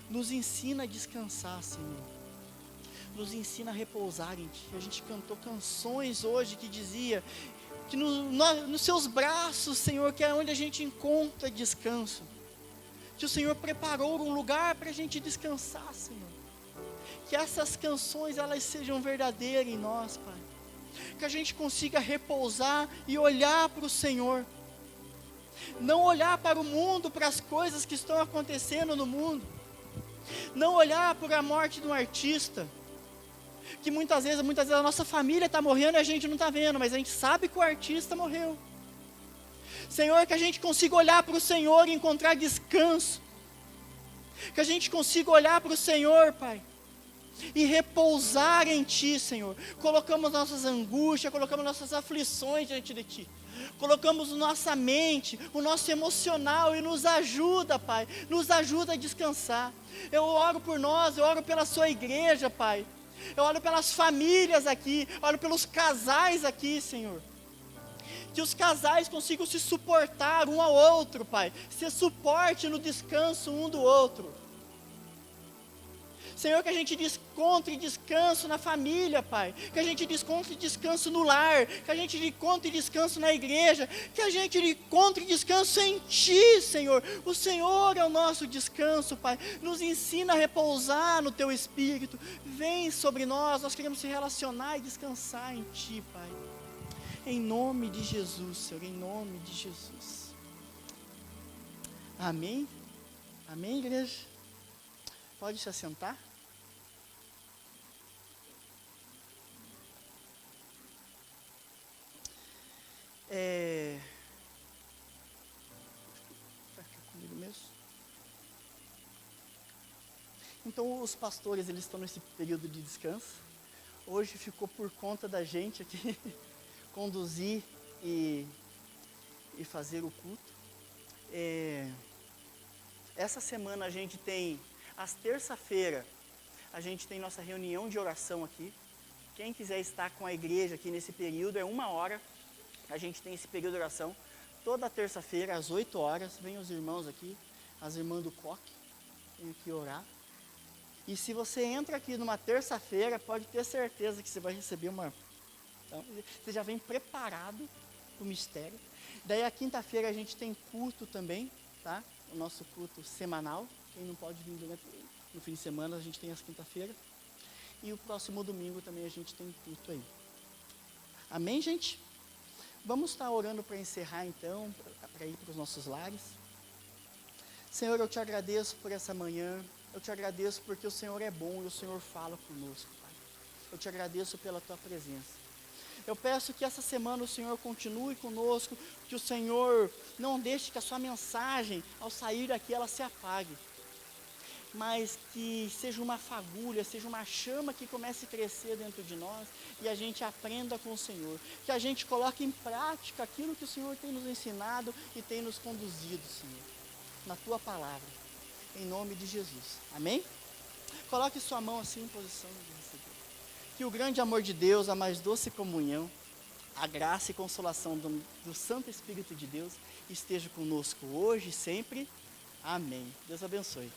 Nos ensina a descansar, Senhor. Nos ensina a repousar em Ti. A gente cantou canções hoje que dizia que nos Seus braços, Senhor, que é onde a gente encontra descanso. Que o Senhor preparou um lugar para a gente descansar, Senhor. Que essas canções, elas sejam verdadeiras em nós, Pai. Que a gente consiga repousar e olhar para o Senhor. Não olhar para o mundo, para as coisas que estão acontecendo no mundo. Não olhar para a morte de um artista. Que muitas vezes a nossa família está morrendo e a gente não está vendo, mas a gente sabe que o artista morreu. Senhor, que a gente consiga olhar para o Senhor e encontrar descanso. Que a gente consiga olhar para o Senhor, Pai, e repousar em Ti, Senhor. Colocamos nossas angústias, colocamos nossas aflições diante de Ti. Colocamos nossa mente, o nosso emocional e nos ajuda, Pai. Nos ajuda a descansar. Eu oro por nós, eu oro pela Sua igreja, Pai. Eu oro pelas famílias aqui, oro pelos casais aqui, Senhor. que os casais consigam se suportar um ao outro, Pai, ser suporte no descanso um do outro. Senhor, que a gente encontre descanso na família, Pai. Que a gente encontre descanso no lar. Que a gente encontre descanso na igreja. Que a gente encontre descanso em Ti, Senhor. O Senhor é o nosso descanso, Pai. Nos ensina a repousar no Teu Espírito. Vem sobre nós, nós queremos se relacionar e descansar em Ti, Pai. Em nome de Jesus, Senhor, em nome de Jesus. Amém? Amém, igreja? Pode se assentar? Vai ficar comigo mesmo? Então, os pastores, eles estão nesse período de descanso. Hoje ficou por conta da gente aqui conduzir e fazer o culto. Essa semana a gente tem, às terça-feira, a gente tem nossa reunião de oração aqui. Quem quiser estar com a igreja aqui nesse período, é 1 hora. A gente tem esse período de oração. Toda terça-feira, às 8 horas, vem os irmãos aqui, as irmãs do coque, tem que orar. E se você entra aqui numa terça-feira, pode ter certeza que você vai receber uma... Então, você já vem preparado para o mistério. Daí a quinta-feira a gente tem culto também, tá? O nosso culto semanal. Quem não pode vir no fim de semana, a gente tem as quinta-feira. E o próximo domingo também a gente tem culto aí. Amém, gente? Vamos estar orando para encerrar então, para ir para os nossos lares. Senhor, eu te agradeço por essa manhã. Eu te agradeço porque o Senhor é bom e o Senhor fala conosco, Pai. Eu te agradeço pela tua presença. Eu peço que essa semana o Senhor continue conosco, que o Senhor não deixe que a sua mensagem, ao sair daqui, ela se apague. Mas que seja uma fagulha, seja uma chama que comece a crescer dentro de nós e a gente aprenda com o Senhor. Que a gente coloque em prática aquilo que o Senhor tem nos ensinado e tem nos conduzido, Senhor, na tua palavra, em nome de Jesus. Amém? Coloque sua mão assim em posição de receber. Que o grande amor de Deus, a mais doce comunhão, a graça e consolação do Santo Espírito de Deus esteja conosco hoje e sempre. Amém. Deus abençoe.